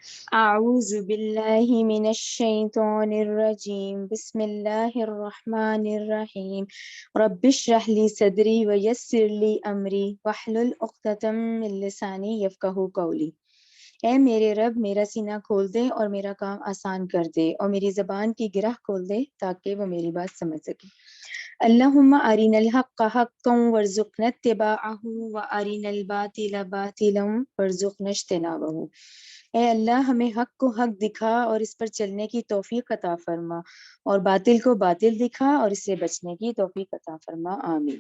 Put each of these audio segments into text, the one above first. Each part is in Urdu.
اعوذ باللہ من الشیطان الرجیم بسم اللہ الرحمن الرحیم رب اشرح لی صدری ویسر لی امری واحلل عقدۃ من لسانی یفقہوا قولی۔ اے میرے رب، میرا سینہ کھول دے اور میرا کام آسان کر دے، اور میری زبان کی گرہ کھول دے تاکہ وہ میری بات سمجھ سکے۔ اللہم ارنا الحق حقا وارزقنا اتباعہ وارنا الباطل باطلا وارزقنا اجتنابہ۔ اے اللہ، ہمیں حق کو حق دکھا اور اس پر چلنے کی توفیق عطا فرما، اور باطل کو باطل دکھا اور اس سے بچنے کی توفیق عطا فرما، آمین۔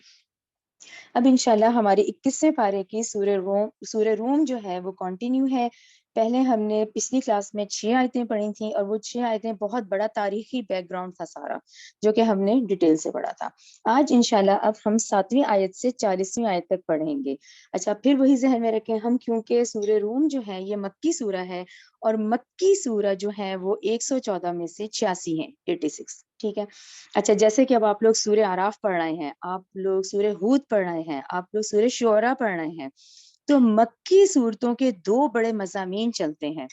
اب انشاءاللہ ہماری 21ویں پارے کی سورہ روم جو ہے وہ کنٹینیو ہے۔ پہلے ہم نے پچھلی کلاس میں 6 آیتیں پڑھی تھیں، اور وہ 6 آیتیں بہت بڑا تاریخی بیک گراؤنڈ تھا سارا، جو کہ ہم نے ڈیٹیل سے پڑھا تھا۔ آج انشاءاللہ اب ہم 7ویں آیت سے 40ویں آیت تک پڑھیں گے۔ اچھا، پھر وہی ذہن میں رکھیں ہم، کیونکہ سورہ روم جو ہے یہ مکی سورہ ہے، اور مکی سورہ جو ہے وہ 114 میں سے 86 ہیں، 86، ٹھیک ہے۔ اچھا، جیسے کہ اب آپ لوگ سورہ اعراف پڑھ رہے ہیں، آپ لوگ سورہ ہود پڑھ رہے ہیں، آپ لوگ سورہ شعراء پڑھ رہے ہیں، تو مکی صورتوں کے 2 بڑے مضامین چلتے ہیں،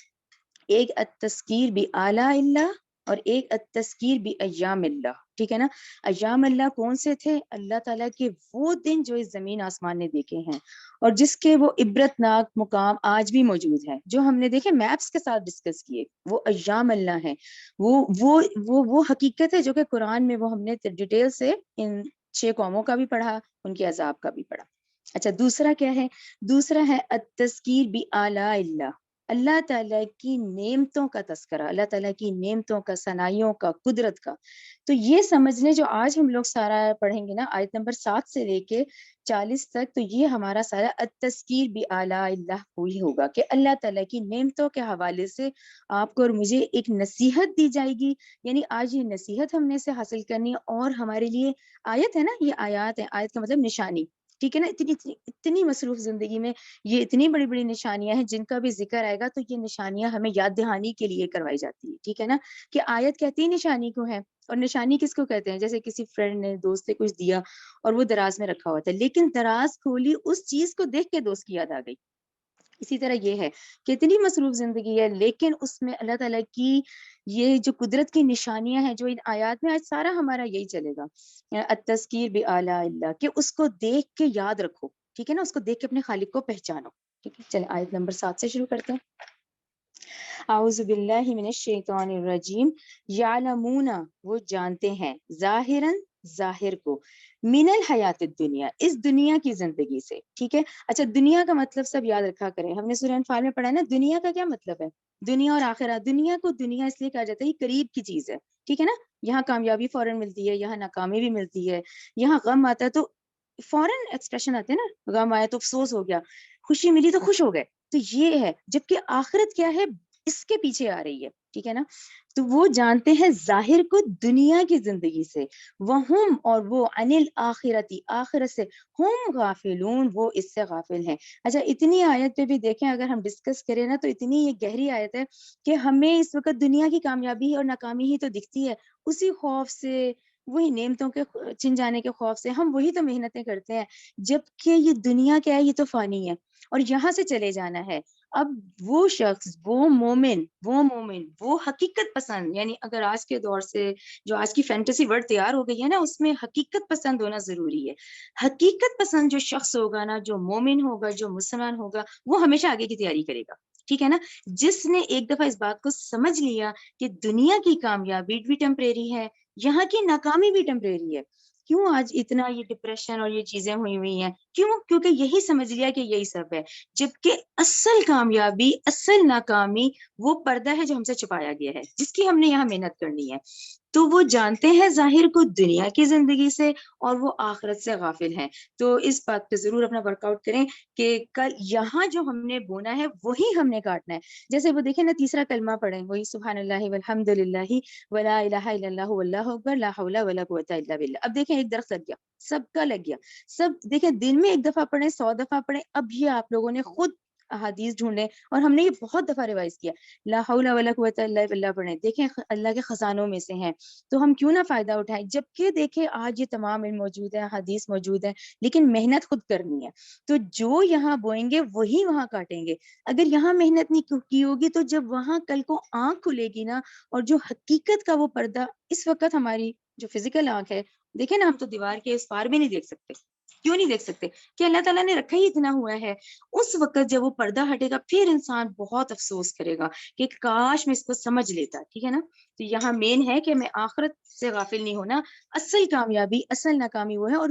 ایک التذکیر بآلاء اللہ اور ایک التذکیر بایام اللہ، ٹھیک ہے نا۔ ایام اللہ کون سے تھے؟ اللہ تعالیٰ کے وہ دن جو اس زمین آسمان نے دیکھے ہیں، اور جس کے وہ عبرتناک مقام آج بھی موجود ہیں، جو ہم نے دیکھے میپس کے ساتھ ڈسکس کیے، وہ ایام اللہ ہیں۔ وہ حقیقت ہے جو کہ قرآن میں وہ ہم نے ڈیٹیل سے ان 6 قوموں کا بھی پڑھا، ان کے عذاب کا بھی پڑھا۔ اچھا، دوسرا کیا ہے؟ دوسرا ہے التذکیر بآلاء اللہ، اللہ تعالیٰ کی نعمتوں کا تذکرہ، اللہ تعالیٰ کی نعمتوں کا، ثنائیوں کا، قدرت کا۔ تو یہ سمجھ لیں جو آج ہم لوگ سارا پڑھیں گے نا، آیت نمبر 7 سے لے کے 40 تک، تو یہ ہمارا سارا التذکیر بآلاء اللہ وہی ہوگا کہ اللہ تعالیٰ کی نعمتوں کے حوالے سے آپ کو اور مجھے ایک نصیحت دی جائے گی۔ یعنی آج یہ نصیحت ہم نے سے حاصل کرنی ہے، اور ہمارے لیے آیت ہے نا، یہ آیات ہے، آیت کا مطلب نشانی، ٹھیک ہے نا۔ اتنی مصروف زندگی میں یہ اتنی بڑی بڑی نشانیاں ہیں جن کا بھی ذکر آئے گا، تو یہ نشانیاں ہمیں یاد دہانی کے لیے کروائی جاتی ہے، ٹھیک ہے نا، کہ آیت کہتی ہے نشانی کو ہے، اور نشانی کس کو کہتے ہیں؟ جیسے کسی فرینڈ نے دوست نے کچھ دیا اور وہ دراز میں رکھا ہوا تھا، لیکن دراز کھولی، اس چیز کو دیکھ کے دوست کی یاد آ گئی۔ اسی طرح یہ ہے کہ اتنی مصروف زندگی ہے، لیکن اس میں اللہ تعالیٰ کی یہ جو قدرت کی نشانیاں ہیں جو ان آیات میں، آج سارا ہمارا یہی چلے گا، التذکیر بآلاء اللہ، کہ اس کو دیکھ کے یاد رکھو، ٹھیک ہے نا، اس کو دیکھ کے اپنے خالق کو پہچانو، ٹھیک ہے۔ چلیں آیت نمبر 7 سے شروع کرتے ہیں۔ اعوذ باللہ من الشیطان الرجیم، یعلمون، وہ جانتے ہیں، ظاہراً، ظاہر کو، من الحیات الدنیا، اس دنیا کی زندگی سے، ٹھیک ہے۔ اچھا، دنیا کا مطلب سب یاد رکھا کریں، ہم نے سورہ انفال میں پڑھا ہے نا، دنیا کا کیا مطلب ہے؟ دنیا اور آخرت۔ دنیا کو دنیا اس لیے کہا جاتا ہے، یہ قریب کی چیز ہے، ٹھیک ہے نا۔ یہاں کامیابی فوراً ملتی ہے، یہاں ناکامی بھی ملتی ہے، یہاں غم آتا ہے تو فوراً ایکسپریشن آتے ہیں نا، غم آیا تو افسوس ہو گیا، خوشی ملی تو خوش ہو گئے، تو یہ ہے۔ جبکہ آخرت کیا ہے؟ اس کے پیچھے آ رہی ہے، ٹھیک ہے نا۔ تو وہ جانتے ہیں ظاہر کو دنیا کی زندگی سے، وہم، اور وہ، عن الآخرتی، آخرت سے، ہم غافلون، وہ اس سے غافل ہیں۔ اچھا، اتنی آیت پہ بھی دیکھیں، اگر ہم ڈسکس کریں نا، تو اتنی یہ گہری آیت ہے کہ ہمیں اس وقت دنیا کی کامیابی اور ناکامی ہی تو دکھتی ہے، اسی خوف سے، وہی نعمتوں کے چھن جانے کے خوف سے ہم وہی تو محنتیں کرتے ہیں، جبکہ یہ دنیا کیا ہے؟ یہ تو فانی ہے، اور یہاں سے چلے جانا ہے۔ اب وہ شخص، وہ حقیقت پسند، یعنی اگر آج کے دور سے جو آج کی فینٹیسی ورڈ تیار ہو گئی ہے نا، اس میں حقیقت پسند ہونا ضروری ہے۔ حقیقت پسند جو شخص ہوگا نا، جو مومن ہوگا، جو مسلمان ہوگا، وہ ہمیشہ آگے کی تیاری کرے گا، ٹھیک ہے نا۔ جس نے ایک دفعہ اس بات کو سمجھ لیا کہ دنیا کی کامیابی بھی ٹیمپریری ہے، یہاں کی ناکامی بھی ٹیمپریری ہے۔ کیوں آج اتنا یہ ڈپریشن اور یہ چیزیں ہوئی ہیں؟ کیوں؟ کیونکہ یہی سمجھ لیا کہ یہی سب ہے، جبکہ اصل کامیابی، اصل ناکامی وہ پردہ ہے جو ہم سے چھپایا گیا ہے، جس کی ہم نے یہاں محنت کرنی ہے۔ تو وہ جانتے ہیں ظاہر کو دنیا کی زندگی سے، اور وہ آخرت سے غافل ہیں۔ تو اس بات پہ ضرور اپنا ورک آؤٹ کریں کہ کل یہاں جو ہم نے بونا ہے وہی ہم نے کاٹنا ہے۔ جیسے وہ دیکھیں نا، تیسرا کلمہ پڑھیں، وہی سبحان اللہ والحمد للہ ولا الہ الا اللہ واللہ اکبر لا حول ولا قوۃ الا باللہ۔ اب دیکھیں ایک درخت لگ گیا، سب کا لگ گیا، سب دیکھیں دن میں 1 دفعہ پڑھیں، 100 دفعہ پڑھیں، اب یہ آپ لوگوں نے خود احادیث ڈھونڈیں, اور ہم نے یہ بہت دفعہ ریوائز کیا, لا حول ولا قوت الا باللہ پڑھیں, دیکھیں اللہ کے خزانوں میں سے ہیں, تو ہم کیوں نہ فائدہ اٹھائیں, جبکہ دیکھیں آج یہ تمام علم موجود ہے, حدیث موجود ہے, لیکن محنت خود کرنی ہے. تو جو یہاں بوئیں گے وہی وہاں کاٹیں گے. اگر یہاں محنت نہیں کی ہوگی تو جب وہاں کل کو آنکھ کھلے گی نا, اور جو حقیقت کا وہ پردہ اس وقت ہماری جو فزیکل آنکھ ہے, دیکھیں نا ہم تو دیوار کے اس پار بھی نہیں دیکھ سکتے. کیوں نہیں دیکھ سکتے؟ کہ اللہ تعالیٰ نے رکھا ہی اتنا ہوا ہے. اس وقت جب وہ پردہ ہٹے گا پھر انسان بہت افسوس کرے گا کہ کاش میں اس کو سمجھ لیتا. ٹھیک ہے نا. تو یہاں مین ہے کہ میں آخرت سے غافل نہیں ہونا. اصل کامیابی, اصل ناکامی وہ ہے. اور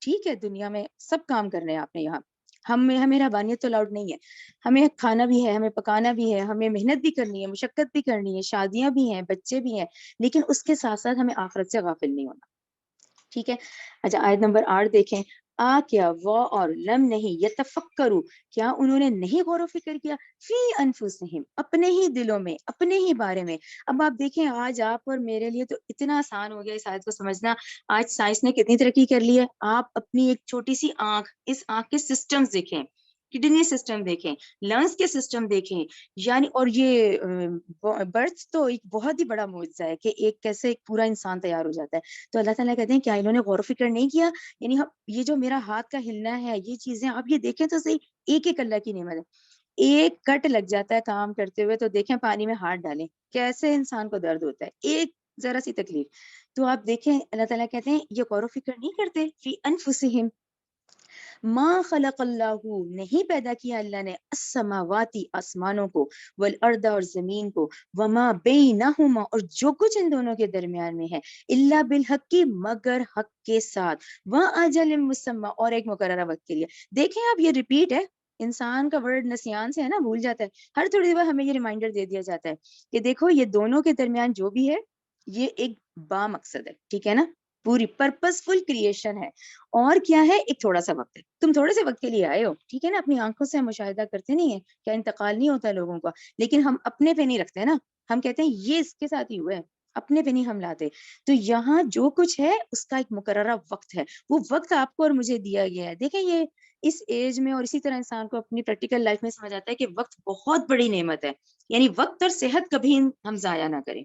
ٹھیک ہے دنیا میں سب کام کرنے ہیں آپ نے, یہاں ہمیں رہبانیت تو الاؤڈ نہیں ہے, ہمیں کھانا بھی ہے, ہمیں پکانا بھی ہے, ہمیں محنت بھی کرنی ہے, مشقت بھی کرنی ہے, شادیاں بھی ہیں, بچے بھی ہیں, لیکن اس کے ساتھ ساتھ ہمیں آخرت سے غافل نہیں ہونا. ٹھیک ہے. اچھا آیت نمبر 8 دیکھیں. کیا وا اور لم نہیں, یتفکروا کیا انہوں نے نہیں غور و فکر کیا, فی انفسہم اپنے ہی دلوں میں, اپنے ہی بارے میں. اب آپ دیکھیں آج آپ اور میرے لیے تو اتنا آسان ہو گیا اس آیت کو سمجھنا. آج سائنس نے کتنی ترقی کر لی ہے. آپ اپنی ایک چھوٹی سی آنکھ, اس آنکھ کے سسٹمز دیکھیں, کڈنی سسٹم دیکھیں, لنگس کے سسٹم دیکھیں, یعنی اور یہ برتھ تو ایک بہت ہی بڑا معجزہ ہے کہ ایک کیسے ایک پورا انسان تیار ہو جاتا ہے. تو اللہ تعالیٰ کہتے ہیں کیا انہوں نے غور و فکر نہیں کیا. یعنی یہ جو میرا ہاتھ کا ہلنا ہے, یہ چیزیں آپ یہ دیکھیں تو صحیح, ایک ایک اللہ کی نعمت ہے. ایک کٹ لگ جاتا ہے کام کرتے ہوئے تو دیکھیں پانی میں ہاتھ ڈالیں کیسے انسان کو درد ہوتا ہے, ایک ذرا سی تکلیف. تو آپ دیکھیں اللہ تعالیٰ کہتے ہیں یہ غور و فکر نہیں کرتے. فی انفسہم ما خلق اللہ, نہیں پیدا کیا اللہ نے, السماواتی آسمانوں کو, والارض اور زمین کو, وما بینہما اور جو کچھ ان دونوں کے درمیان میں ہے, الا بالحق مگر حق کے ساتھ, واجل مسمى اور ایک مقررہ وقت کے لیے. دیکھیں آپ یہ ریپیٹ ہے, انسان کا ورڈ نسیان سے ہے نا, بھول جاتا ہے. ہر تھوڑی دیر ہمیں یہ ریمائنڈر دے دیا جاتا ہے کہ دیکھو یہ دونوں کے درمیان جو بھی ہے یہ ایک با مقصد ہے. ٹھیک ہے نا, پوری پرپز فل کریشن ہے. اور کیا ہے, ایک تھوڑا سا وقت ہے, تم تھوڑے سے وقت کے لیے آئے ہو. ٹھیک ہے نا, اپنی آنکھوں سے ہم مشاہدہ کرتے نہیں ہیں, کیا انتقال نہیں ہوتا لوگوں کا, لیکن ہم اپنے پہ نہیں رکھتے نا, ہم کہتے ہیں یہ اس کے ساتھ ہی ہوا ہے, اپنے پہ نہیں ہم لاتے. تو یہاں جو کچھ ہے اس کا ایک مقررہ وقت ہے, وہ وقت آپ کو اور مجھے دیا گیا ہے. دیکھیں یہ اس ایج میں اور اسی طرح انسان کو اپنی پریکٹیکل لائف میں سمجھ آتا ہے کہ وقت بہت بڑی نعمت ہے, یعنی وقت اور صحت کبھی ہم ضائع نہ کریں.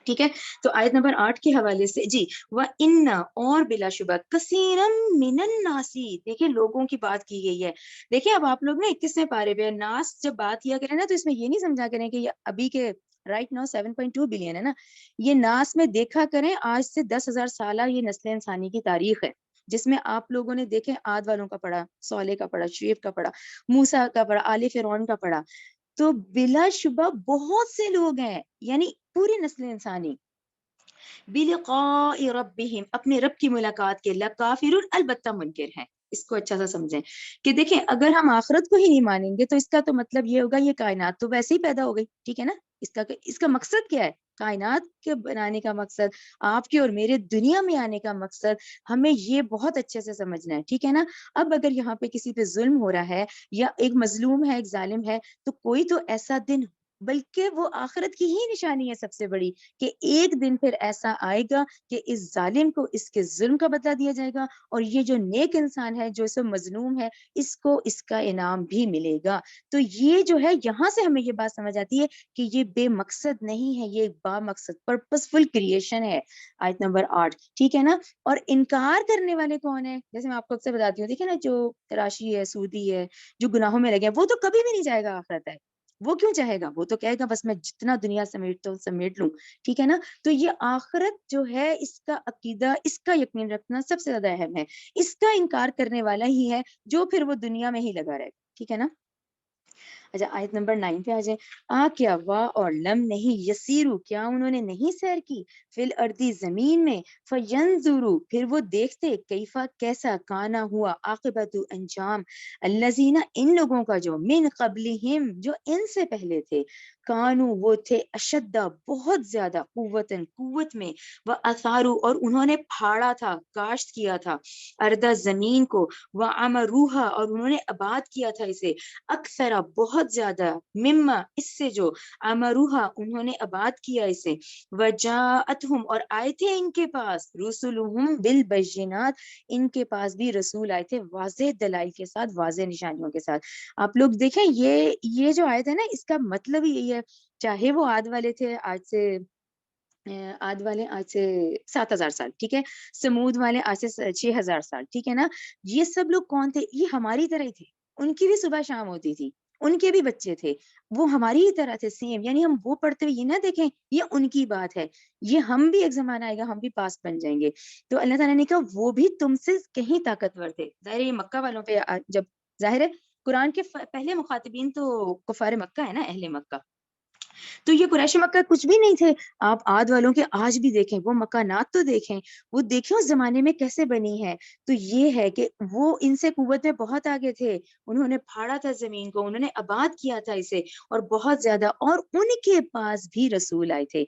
ٹھیک ہے. تو آیت نمبر 8 کے حوالے سے جی, وَإِنَّ اور بلا شبہ کثیرم من الناس, دیکھیں لوگوں کی بات کی گئی ہے. دیکھیں اب آپ لوگ نا 21ویں پارے پہ ناس جب بات کیا کریں نا, تو اس میں یہ نہیں سمجھا کریں کہ یہ ابھی کے رائٹ ناؤ 7.2 بلین ہے نا, یہ ناس میں دیکھا کریں آج سے 10,000 سالہ یہ نسل انسانی کی تاریخ ہے, جس میں آپ لوگوں نے دیکھیں عاد والوں کا پڑھا, صالح کا پڑھا, شعیب کا پڑھا, موسیٰ کا پڑھا, آل فرعون کا پڑھا. تو بلا شبہ بہت سے لوگ ہیں, یعنی پوری نسل انسانی بلقاء ربہم اپنے رب کی ملاقات کے لکافرون البتہ منکر ہیں. اس کو اچھا سا سمجھیں کہ دیکھیں اگر ہم آخرت کو ہی نہیں مانیں گے تو اس کا تو مطلب یہ ہوگا یہ کائنات تو ویسے ہی پیدا ہو گئی. ٹھیک ہے نا, اس کا مقصد کیا ہے, کائنات کے بنانے کا مقصد, آپ کے اور میرے دنیا میں آنے کا مقصد, ہمیں یہ بہت اچھے سے سمجھنا ہے. ٹھیک ہے نا. اب اگر یہاں پہ کسی پہ ظلم ہو رہا ہے یا ایک مظلوم ہے, ایک ظالم ہے, تو کوئی تو ایسا دن, بلکہ وہ آخرت کی ہی نشانی ہے سب سے بڑی, کہ ایک دن پھر ایسا آئے گا کہ اس ظالم کو اس کے ظلم کا بدلہ دیا جائے گا, اور یہ جو نیک انسان ہے جو اسے مظلوم ہے اس کو اس کا انعام بھی ملے گا. تو یہ جو ہے یہاں سے ہمیں یہ بات سمجھ آتی ہے کہ یہ بے مقصد نہیں ہے, یہ ایک با مقصد پرپس فل کریشن ہے. آیت نمبر 8. ٹھیک ہے نا. اور انکار کرنے والے کون ہیں, جیسے میں آپ کو اکثر بتاتی ہوں, دیکھیں نا جو راشی ہے, سودی ہے, جو گناہوں میں لگے ہیں, وہ تو کبھی بھی نہیں جائے گا آخرت ہے. وہ کیوں چاہے گا, وہ تو کہے گا بس میں جتنا دنیا سمیٹتا ہوں سمیٹ لوں. ٹھیک ہے نا. تو یہ آخرت جو ہے اس کا عقیدہ, اس کا یقین رکھنا سب سے زیادہ اہم ہے. اس کا انکار کرنے والا ہی ہے جو پھر وہ دنیا میں ہی لگا رہے. ٹھیک ہے نا. اچھا آیت نمبر 9 پہ آ جائیں. کیا وا اور لم نہیں, یسیرو کیا انہوں نے نہیں سیر کی, فی الارض زمین میں, فینظرو پھر وہ دیکھتے, کیفا کیسا, کانا ہوا, عاقبت انجام, الذین ان لوگوں کا, جو من قبلہم جو ان سے پہلے تھے, کانو وہ تھے, اشدہ بہت زیادہ, قوتن قوت میں, واثارو اور انہوں نے پھاڑا تھا, کاشت کیا تھا, اردا زمین کو, وعمروہا اور انہوں نے آباد کیا تھا اسے, اکثر بہت بہت زیادہ، مما اس سے جو، امروہا انہوں نے آباد کیا اسے، وجاءتہم اور آئے تھے ان کے پاس، رسلہم بالبینات ان کے پاس بھی رسول آئے تھے واضح دلائل کے ساتھ، واضح نشانیوں کے ساتھ. آپ لوگ دیکھیں یہ جو آیت ہے نا اس کا مطلب ہی یہی ہے، چاہے وہ عاد والے تھے آج سے 7,000 سال، ٹھیک ہے، سمود والے آج سے 6,000 سال، ٹھیک ہے نا. یہ سب لوگ کون تھے؟ یہ ہماری طرح ہی تھے، ان کی بھی صبح شام ہوتی تھی، ان کے بھی بچے تھے، وہ ہماری ہی طرح تھے سیم. یعنی ہم وہ پڑھتے ہوئے یہ نہ دیکھیں یہ ان کی بات ہے، یہ ہم بھی ایک زمانہ آئے گا ہم بھی پاس بن جائیں گے. تو اللہ تعالیٰ نے کہا وہ بھی تم سے کہیں طاقتور تھے. ظاہر ہے یہ مکہ والوں پہ جب ظاہر ہے قرآن کے پہلے مخاطبین تو کفار مکہ ہے نا، اہل مکہ، تو یہ قریش مکہ کچھ بھی نہیں تھے. آپ عاد والوں کے آج بھی دیکھیں، وہ مکانات تو دیکھیں، وہ دیکھیں اس زمانے میں کیسے بنی ہے. تو یہ ہے کہ وہ ان سے قوت میں بہت آگے تھے، انہوں نے پھاڑا تھا زمین کو، انہوں نے آباد کیا تھا اسے، اور بہت زیادہ، اور ان کے پاس بھی رسول آئے تھے.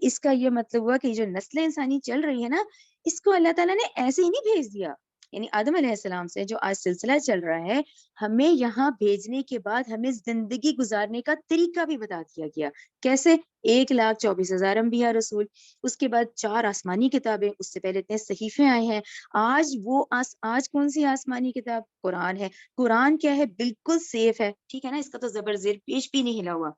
اس کا یہ مطلب ہوا کہ جو نسل انسانی چل رہی ہے نا، اس کو اللہ تعالیٰ نے ایسے ہی نہیں بھیج دیا. یعنی آدم علیہ السلام سے جو آج سلسلہ چل رہا ہے، ہمیں یہاں بھیجنے کے بعد ہمیں زندگی گزارنے کا طریقہ بھی بتا دیا گیا. کیسے؟ 1,24,000 انبیاء رسول، اس کے بعد 4 آسمانی کتابیں، اس سے پہلے اتنے صحیفے آئے ہیں. آج کون سی آسمانی کتاب؟ قرآن ہے. قرآن کیا ہے؟ بالکل سیف ہے، ٹھیک ہے نا، اس کا تو زبر زیر پیش بھی نہیں ہلا ہوا،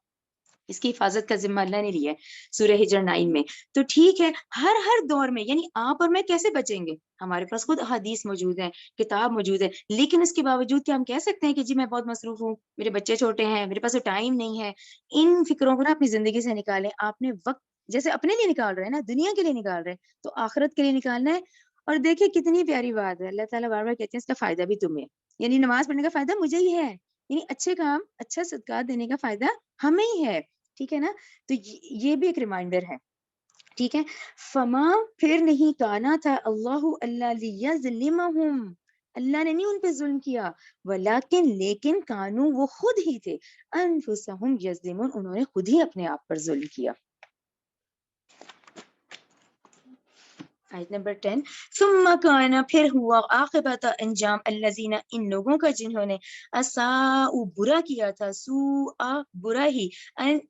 اس کی حفاظت کا ذمہ اللہ نے لیا ہے سورہ ہجر 9 میں. تو ٹھیک ہے، ہر دور میں، یعنی آپ اور میں کیسے بچیں گے؟ ہمارے پاس خود حدیث موجود ہے، کتاب موجود ہے، لیکن اس کے باوجود کیا ہم کہہ سکتے ہیں کہ جی میں بہت مصروف ہوں، میرے بچے چھوٹے ہیں، میرے پاس ٹائم نہیں ہے؟ ان فکروں کو نا اپنی زندگی سے نکالیں. آپ نے وقت جیسے اپنے لیے نکال رہے ہیں نا، دنیا کے لیے نکال رہے ہیں، تو آخرت کے لیے نکالنا ہے. اور دیکھیں کتنی پیاری بات ہے، اللہ تعالیٰ بار بار کہتے ہیں اس کا فائدہ بھی تمہیں، یعنی نماز پڑھنے کا فائدہ مجھے ہی ہے، یعنی اچھے کام، اچھا صدقات دینے کا فائدہ ہمیں ہی ہے، ٹھیک ہے نا. تو یہ بھی ایک ریمائنڈر ہے، ٹھیک ہے. فما پھر نہیں کانا تھا اللہ لیظلمہم، اللہ نے نہیں ان پہ ظلم کیا، لیکن کانو وہ خود ہی تھے، انفسہم یظلمون انہوں نے خود ہی اپنے آپ پر ظلم کیا. آیت نمبر 10، ثم کان پھر ہوا عاقبت انجام الذین ان لوگوں کا جنہوں نے اساء برا کیا تھا، سوء برا ہی،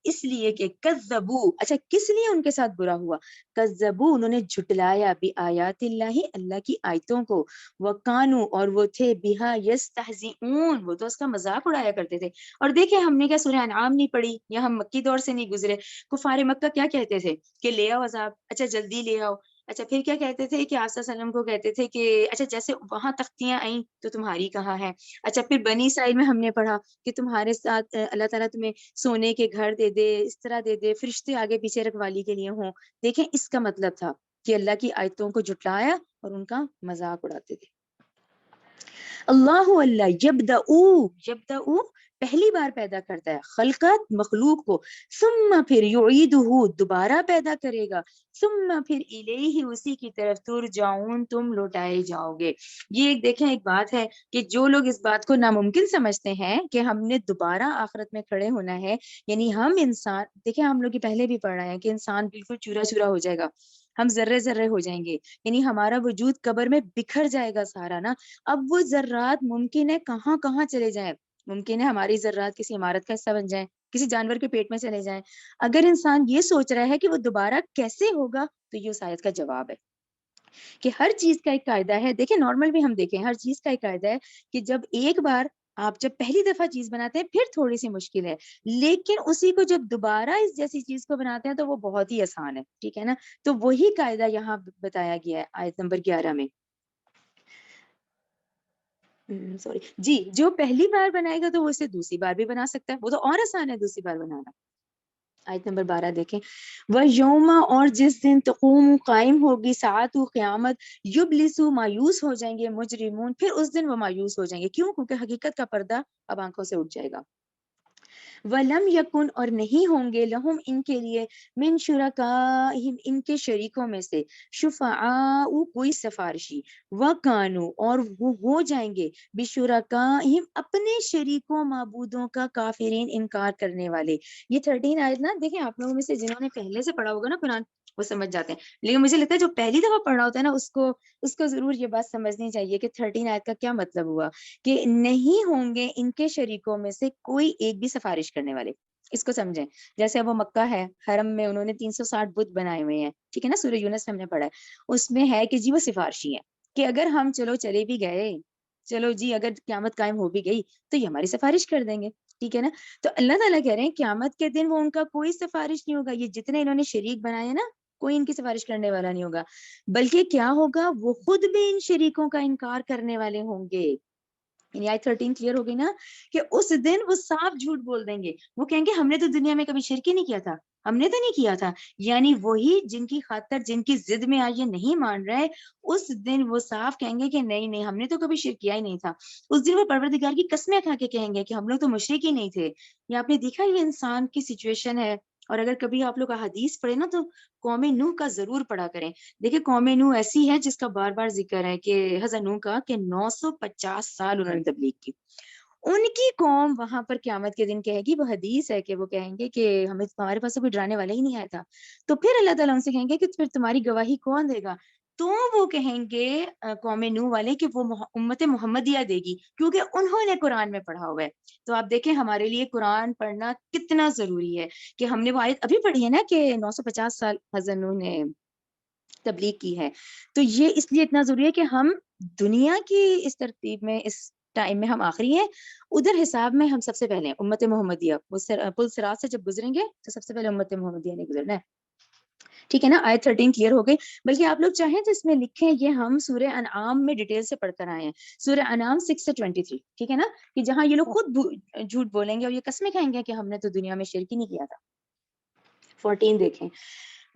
اس لیے کہ کذبوا، اچھا کس لیے ان کے ساتھ برا ہوا؟ کذبوا انہوں نے جھٹلایا بآیات اللہ اللہ کی آیتوں کو، وکانوا اور وہ تھے بہا یستہزئون وہ تو اس کا مذاق اڑایا کرتے تھے. اور دیکھیں ہم نے کیا سورہ انعام نہیں پڑھی یا ہم مکی دور سے نہیں گزرے، کفار مکہ کیا کہتے تھے کہ لے آؤ عذاب، اچھا جلدی لے آؤ. اچھا پھر کیا کہتے تھے کہ آپ صلی اللہ علیہ وسلم کو کہتے تھے کہ اچھا جیسے وہاں تختیاں آئیں تو تمہاری کہاں ہے. اچھا پھر بنی اسرائیل میں ہم نے پڑھا کہ تمہارے ساتھ اللہ تعالیٰ تمہیں سونے کے گھر دے دے، اس طرح دے دے، فرشتے آگے پیچھے رکھوالی کے لیے ہوں. دیکھیں اس کا مطلب تھا کہ اللہ کی آیتوں کو جھٹلایا اور ان کا مذاق اڑاتے تھے. اللہ یبدأ پہلی بار پیدا کرتا ہے خلقت مخلوق کو، ثم پھر یعیدہ دوبارہ پیدا کرے گا، ثم پھر الیہ اسی کی طرف ترجعون تم لوٹائے جاؤ گے. یہ ایک دیکھیں ایک بات ہے کہ جو لوگ اس بات کو ناممکن سمجھتے ہیں کہ ہم نے دوبارہ آخرت میں کھڑے ہونا ہے، یعنی ہم انسان، دیکھیں ہم لوگ پہلے بھی پڑھ رہے ہیں کہ انسان بالکل چورا چورا ہو جائے گا، ہم ذرے ذرے ہو جائیں گے، یعنی ہمارا وجود قبر میں بکھر جائے گا سارا نا. اب وہ ذرات ممکن ہے کہاں کہاں چلے جائیں، ممکن ہے ہماری ذرات کسی عمارت کا حصہ بن جائیں، کسی جانور کے پیٹ میں چلے جائیں. اگر انسان یہ سوچ رہا ہے کہ وہ دوبارہ کیسے ہوگا، تو یہ اس آیت کا جواب ہے کہ ہر چیز کا ایک قاعدہ ہے. دیکھیں نارمل بھی ہم دیکھیں ہر چیز کا ایک قاعدہ ہے کہ جب ایک بار آپ جب پہلی دفعہ چیز بناتے ہیں پھر تھوڑی سی مشکل ہے، لیکن اسی کو جب دوبارہ اس جیسی چیز کو بناتے ہیں تو وہ بہت ہی آسان ہے، ٹھیک ہے نا. تو وہی قاعدہ یہاں بتایا گیا ہے آیت نمبر 11 میں. سوری جی، جو پہلی بار بنائے گا تو وہ اسے دوسری بار بھی بنا سکتا ہے، وہ تو اور آسان ہے دوسری بار بنانا. آیت نمبر 12 دیکھیں، وہ یوما اور جس دن تقوم قائم ہوگی ساعت قیامت، یبلسو مایوس ہو جائیں گے مجرمون، پھر اس دن وہ مایوس ہو جائیں گے. کیوں؟ کیونکہ حقیقت کا پردہ اب آنکھوں سے اٹھ جائے گا. ولم یکن اور نہیں ہوں گے لہم ان کے لیے من شرکائہم ان کے شریکوں میں سے شفعاء کوئی سفارشی، وکانو اور وہ ہو جائیں گے بشرکائہم اپنے شریکوں معبودوں کا کافرین انکار کرنے والے. یہ 13 آیت نا دیکھیں آپ لوگوں میں سے جنہوں نے پہلے سے پڑھا ہوگا نا قرآن، وہ سمجھ جاتے ہیں. لیکن مجھے لگتا ہے جو پہلی دفعہ پڑھنا ہوتا ہے نا اس کو ضرور یہ بات سمجھنی چاہیے کہ 13 آیت کا کیا مطلب ہوا, کہ نہیں ہوں گے ان کے شریکوں میں سے کوئی ایک بھی سفارش کرنے والے. اس کو سمجھیں. جیسے اب وہ مکہ ہے, حرم میں انہوں نے 360 بت بنائے ہوئے ہیں, ٹھیک ہے نا, سورہ یونس میں ہم نے پڑھا ہے, اس میں ہے کہ جی وہ سفارشی ہیں, کہ اگر ہم چلے بھی گئے, چلو جی اگر قیامت قائم ہو بھی گئی تو یہ ہماری سفارش کر دیں گے, ٹھیک ہے نا. تو اللہ تعالیٰ کہہ رہے ہیں قیامت کے دن وہ ان کا کوئی سفارش نہیں ہوگا, یہ جتنے انہوں نے شریک بنائے نا کوئی ان کی سفارش کرنے والا نہیں ہوگا, بلکہ کیا ہوگا, وہ خود بھی ان شریکوں کا انکار کرنے والے ہوں گے. یعنی آیت 13 کلیئر ہو گئی نا, کہ اس دن وہ صاف جھوٹ بول دیں گے, وہ کہیں گے ہم نے تو دنیا میں کبھی شرک ہی نہیں کیا تھا, ہم نے تو نہیں کیا تھا. یعنی وہی جن کی خاطر, جن کی ضد میں آج یہ نہیں مان رہے, اس دن وہ صاف کہیں گے کہ نہیں نہیں ہم نے تو کبھی شرک کیا ہی نہیں تھا. اس دن وہ پروردگار کی قسمیں کھا کے کہیں گے کہ ہم لوگ تو مشرک ہی نہیں تھے. یہ آپ نے دیکھا یہ انسان کی سچویشن ہے. اور اگر کبھی آپ لوگ حدیث پڑھے نا تو قوم نوح کا ضرور پڑھا کریں. دیکھیں قوم نوح ایسی ہے جس کا بار بار ذکر ہے کہ حضرت نوح کا, کہ 950 سال انہوں نے تبلیغ کی. ان کی قوم وہاں پر قیامت کے دن کہے گی, وہ حدیث ہے کہ وہ کہیں گے کہ ہمارے پاس تو کوئی ڈرانے والا ہی نہیں آیا تھا. تو پھر اللہ تعالیٰ ان سے کہیں گے کہ پھر تمہاری گواہی کون دے گا؟ تو وہ کہیں گے قوم نوح والے کہ وہ امت محمدیہ دے گی, کیونکہ انہوں نے قرآن میں پڑھا ہوا ہے. تو آپ دیکھیں ہمارے لیے قرآن پڑھنا کتنا ضروری ہے, کہ ہم نے وہ آیت ابھی پڑھی ہے نا کہ 950 سال حضرت نوح نے تبلیغ کی ہے. تو یہ اس لیے اتنا ضروری ہے کہ ہم دنیا کی اس ترتیب میں, اس ٹائم میں ہم آخری ہیں, ادھر حساب میں ہم سب سے پہلے ہیں امت محمدیہ. پل صراط سے جب گزریں گے تو سب سے پہلے امت محمدیہ نے گزرنا ہے, ٹھیک ہے نا. آیت 13 کلیئر ہو گئی. بلکہ آپ لوگ چاہیں تو اس میں لکھیں, یہ ہم سورہ انعام میں ڈیٹیل سے پڑھ کر آئے ہیں, سورہ انعام 6 سے 23, ٹھیک ہے نا, کہ جہاں یہ لوگ خود جھوٹ بولیں گے اور یہ قسمیں کھائیں گے کہ ہم نے تو دنیا میں شرک ہی نہیں کیا تھا. 14 دیکھیں,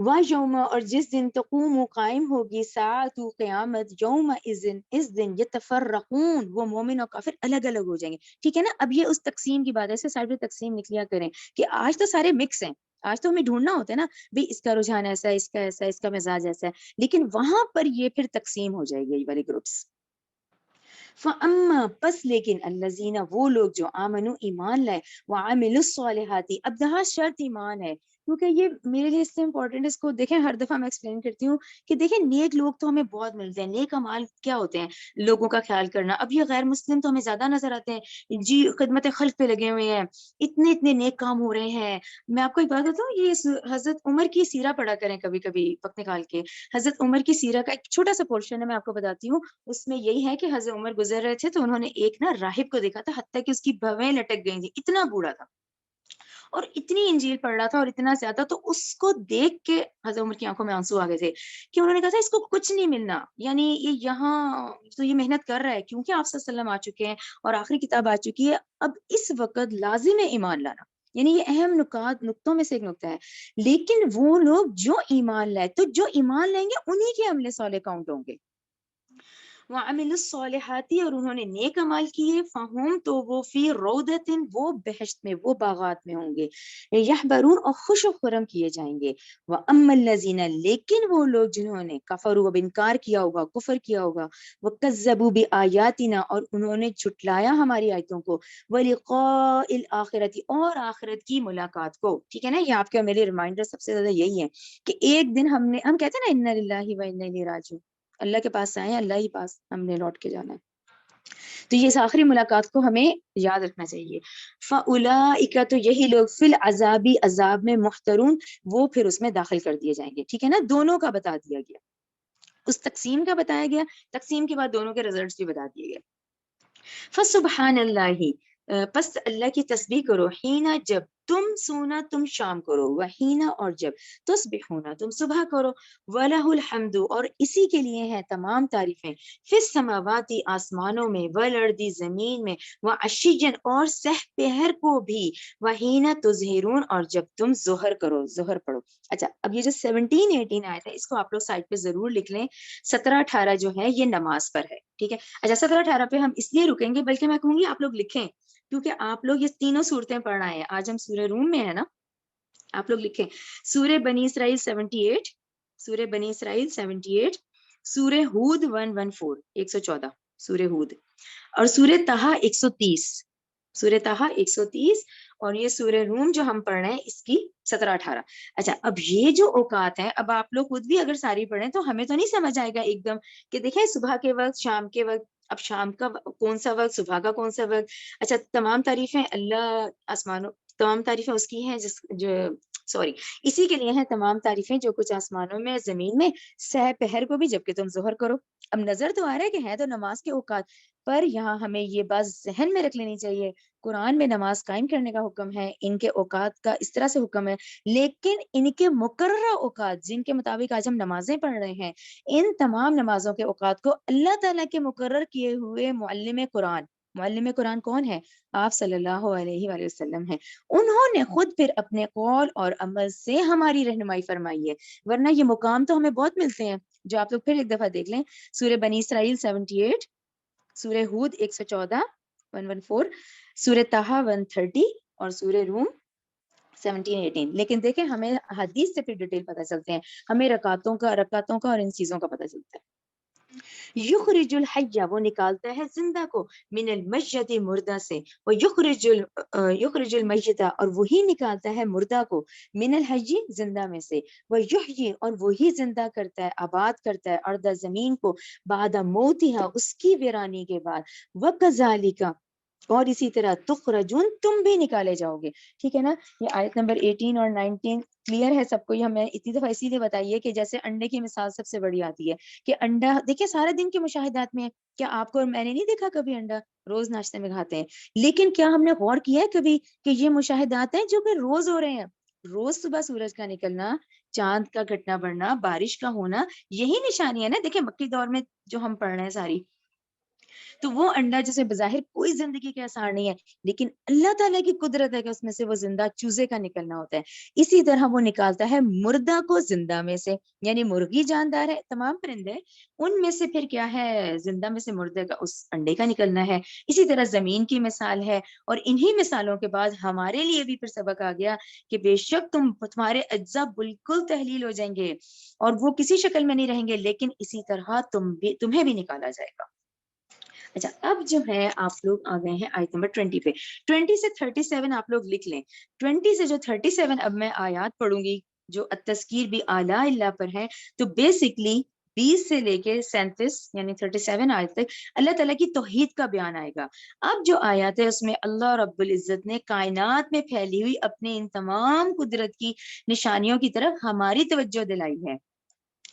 وَيَوْمَ, اور جس دن تقوم قائم ہوگی ساعت قیامت, یوم اس دن یتفرقون, وہ مومن اور کافر الگ الگ ہو جائیں گے, ٹھیک ہے نا. اب یہ اس تقسیم کی بات ہے, ایسے سائڈ پہ تقسیم نکلیا کریں کہ آج تو سارے مکس ہیں, آج تو ہمیں ڈھونڈنا ہوتا ہے نا بھئی اس کا رجحان ایسا ہے, اس کا ایسا ہے, اس کا مزاج ایسا ہے, لیکن وہاں پر یہ پھر تقسیم ہو جائے گی یہ والے گروپس. فَأَمَّا, پس لیکن الَّذِينَ, وہ لوگ جو آمنوا, ایمان لائے, وَعَمِلُوا الصَّالِحَاتِ, اب یہاں شرط ایمان ہے, کیونکہ یہ میرے لیے اس سے امپورٹنٹ, اس کو دیکھیں ہر دفعہ میں ایکسپلین کرتی ہوں کہ دیکھیں نیک لوگ تو ہمیں بہت ملتے ہیں. نیک اعمال کیا ہوتے ہیں؟ لوگوں کا خیال کرنا. اب یہ غیر مسلم تو ہمیں زیادہ نظر آتے ہیں جی, خدمت خلق پہ لگے ہوئے ہیں, اتنے نیک کام ہو رہے ہیں. میں آپ کو ایک بات بتاؤں, یہ حضرت عمر کی سیرہ پڑھا کریں کبھی کبھی وقت نکال کے. حضرت عمر کی سیرہ کا ایک چھوٹا سا پورشن ہے, میں آپ کو بتاتی ہوں. اس میں یہی ہے کہ حضرت عمر گزر رہے تھے تو انہوں نے ایک نا راہب کو دیکھا تھا, حتیٰ کہ اس کی بھویں لٹک گئی تھی, اتنا بوڑھا تھا اور اتنی انجیل پڑھ رہا تھا اور اتنا زیادہ. تو اس کو دیکھ کے حضرت عمر کی آنکھوں میں آنسو آ گئے تھے, کہ انہوں نے کہا تھا اس کو کچھ نہیں ملنا, یعنی یہ یہاں تو یہ محنت کر رہا ہے کیونکہ آپ صلی اللہ علیہ وسلم آ چکے ہیں اور آخری کتاب آ چکی ہے, اب اس وقت لازم ہے ایمان لانا. یعنی یہ اہم نقطوں میں سے ایک نقطہ ہے. لیکن وہ لوگ جو ایمان لائے, تو جو ایمان لائیں گے انہی کے عمل صالح کاؤنٹ ہوں گے. وَعَمِلُوا الصَّالِحَاتِ, اور انہوں نے نیک عمل کیے, فَهُمْ, تو وہ فِي رَوْضَةٍ, وہ بہشت میں, وہ باغات میں ہوں گے, يَحْبَرُونَ, اور خوش و خرم کیے جائیں گے. وَأَمَّا الَّذِينَ, لیکن وہ لوگ جنہوں نے کفروا, اب انکار کیا ہوگا, کفر کیا ہوگا, وَكَذَّبُوا بِآيَاتِنَا, اور انہوں نے جھٹلایا ہماری آیتوں کو, وَلِقَاءِ الْآخِرَةِ, اور آخرت کی ملاقات کو, ٹھیک ہے نا. یہ آپ کے میرے ریمائنڈر سب سے زیادہ یہی ہے کہ ایک دن ہم کہتے ہیں نا اِنَّا لِلَّهِ وَإِنَّا إِلَيْهِ رَاجِعُونَ, اللہ کے پاس آئے, اللہ ہی پاس ہم نے لوٹ کے جانا ہے. تو یہ اس آخری ملاقات کو ہمیں یاد رکھنا چاہیے. فَأُولَٰئِکَ, تو یہی لوگ, فِی الْعَذَابِ, عذاب میں, مُحْتَرُونَ, وہ پھر اس میں داخل کر دیے جائیں گے, ٹھیک ہے نا. دونوں کا بتا دیا گیا, اس تقسیم کا بتایا گیا, تقسیم کے بعد دونوں کے ریزلٹس بھی بتا دیے گئے. فَسُبْحَانَ اللَّهِ, پس اللہ کی تسبیح کرو, حینا, جب, تم سونا, تم شام کرو, وحینا, اور جب, تصبحونا, تم صبح کرو, وَلَهُ الْحَمْدُ, اور اسی کے لیے ہیں تمام تعریفیں, فِی السَّمَاوَاتِ, آسمانوں میں, وَالْأَرْضِ, زمین میں, وَعَشِيًّا, اور سہ پہر کو بھی, وَحِینَ تُظْہِرُونَ, اور جب تم ظہر کرو, ظہر پڑھو. اچھا, اب یہ جو 17-18 آیت ہے, اس کو آپ لوگ سائٹ پہ ضرور لکھ لیں. 17-18 جو ہے یہ نماز پر ہے, ٹھیک ہے. اچھا, 17-18 پہ ہم اس لیے رکیں گے, بلکہ میں کہوں گی آپ لوگ لکھیں, کیونکہ آپ لوگ یہ تینوں صورتیں پڑھ رہے ہیں. آج ہم سورہ روم میں ہے نا, آپ لوگ لکھیں سورہ بنی اسرائیل 78, سورہ بنی اسرائیل 78, سورہ ہود 114, 114, سورہ ہود, اور سورہ طٰہٰ 130, سورہ طٰہٰ 130 اور یہ سورہ روم جو ہم پڑھ رہے ہیں اس کی 17-18۔ اچھا اب یہ جو اوقات ہیں، اب آپ لوگ خود بھی اگر ساری پڑھیں تو ہمیں تو نہیں سمجھ آئے گا ایک دم کہ دیکھیں صبح کے وقت، شام کے وقت، اب شام کا کون سا وقت، صبح کا کون سا وقت۔ اچھا تمام تعریفیں اللہ آسمانوں، تمام تعریفیں اس کی ہیں سوری اسی کے لیے ہیں تمام تعریفیں جو کچھ آسمانوں میں زمین میں، سہ پہر کو بھی جبکہ تم ظہر کرو۔ اب نظر تو آ رہا ہے کہ ہے تو نماز کے اوقات، پر یہاں ہمیں یہ بات ذہن میں رکھ لینی چاہیے، قرآن میں نماز قائم کرنے کا حکم ہے، ان کے اوقات کا اس طرح سے حکم ہے، لیکن ان کے مقررہ اوقات جن کے مطابق آج ہم نمازیں پڑھ رہے ہیں، ان تمام نمازوں کے اوقات کو اللہ تعالیٰ کے مقرر کیے ہوئے معلم قرآن کون ہے؟ آپ صلی اللہ علیہ وآلہ وسلم ہیں، انہوں نے خود پھر اپنے قول اور عمل سے ہماری رہنمائی فرمائی ہے، ورنہ یہ مقام تو ہمیں بہت ملتے ہیں جو آپ لوگ پھر ایک دفعہ دیکھ لیں، سورہ بنی اسرائیل 78، سورہ ہود 114 114، سورہ طٰہٰ 130 اور سورہ روم 17-18۔ لیکن دیکھیں ہمیں حدیث سے پھر ڈیٹیل پتہ چلتے ہیں، ہمیں رکعتوں کا اور ان چیزوں کا پتہ چلتا ہے۔ یخرج الحی، وہ نکالتا ہے زندہ کو، من المیت، مردہ سے، وہ یخرج المیت، اور وہی نکالتا ہے مردہ کو، من الحی، زندہ میں سے، وہ یحیی، اور وہی زندہ کرتا ہے، آباد کرتا ہے ارض، زمین کو، بعد موتہا، اس کی ویرانی کے بعد، وکذالک، اور اسی طرح تخرجون، تم بھی نکالے جاؤ گے۔ ٹھیک ہے نا، یہ آیت نمبر 18 اور 19 کلیئر ہے سب کو؟ یہ ہمیں اتنی دفعہ اسی لیے بتائیے کہ جیسے انڈے کی مثال سب سے بڑی آتی ہے کہ انڈا دیکھیں سارے دن کے مشاہدات میں ہے، کیا آپ کو اور میں نے نہیں دیکھا کبھی انڈا روز ناشتے میں کھاتے ہیں، لیکن کیا ہم نے غور کیا ہے کبھی کہ یہ مشاہدات ہیں جو کہ روز ہو رہے ہیں؟ روز صبح سورج کا نکلنا، چاند کا گھٹنا بڑھنا، بارش کا ہونا، یہی نشانی ہے نا۔ دیکھیں مکی دور میں جو ہم پڑھ رہے ہیں ساری، تو وہ انڈا جسے بظاہر کوئی زندگی کے آثار نہیں ہے، لیکن اللہ تعالیٰ کی قدرت ہے کہ اس میں سے وہ زندہ چوزے کا نکلنا ہوتا ہے۔ اسی طرح وہ نکالتا ہے مردہ کو زندہ میں سے، یعنی مرغی جاندار ہے، تمام پرندے، ان میں سے پھر کیا ہے، زندہ میں سے مردے کا، اس انڈے کا نکلنا ہے۔ اسی طرح زمین کی مثال ہے، اور انہی مثالوں کے بعد ہمارے لیے بھی پھر سبق آ گیا کہ بے شک تمہارے اجزاء بالکل تحلیل ہو جائیں گے اور وہ کسی شکل میں نہیں رہیں گے، لیکن اسی طرح تمہیں بھی نکالا جائے گا۔ اچھا اب جو ہے آپ لوگ آ گئے ہیں آیت نمبر 20 پہ، 20 سے 37 آپ لوگ لکھ لیں۔ 20 سے جو 37 اب میں آیات پڑھوں گی جو التذکیر بھی اعلیٰ اللہ پر ہے، تو بیسکلی 20 سے لے کے 37 یعنی 37 آیت تک اللہ تعالیٰ کی توحید کا بیان آئے گا۔ اب جو آیات ہے اس میں اللہ رب العزت نے کائنات میں پھیلی ہوئی اپنے ان تمام قدرت کی نشانیوں کی طرف ہماری توجہ دلائی ہے۔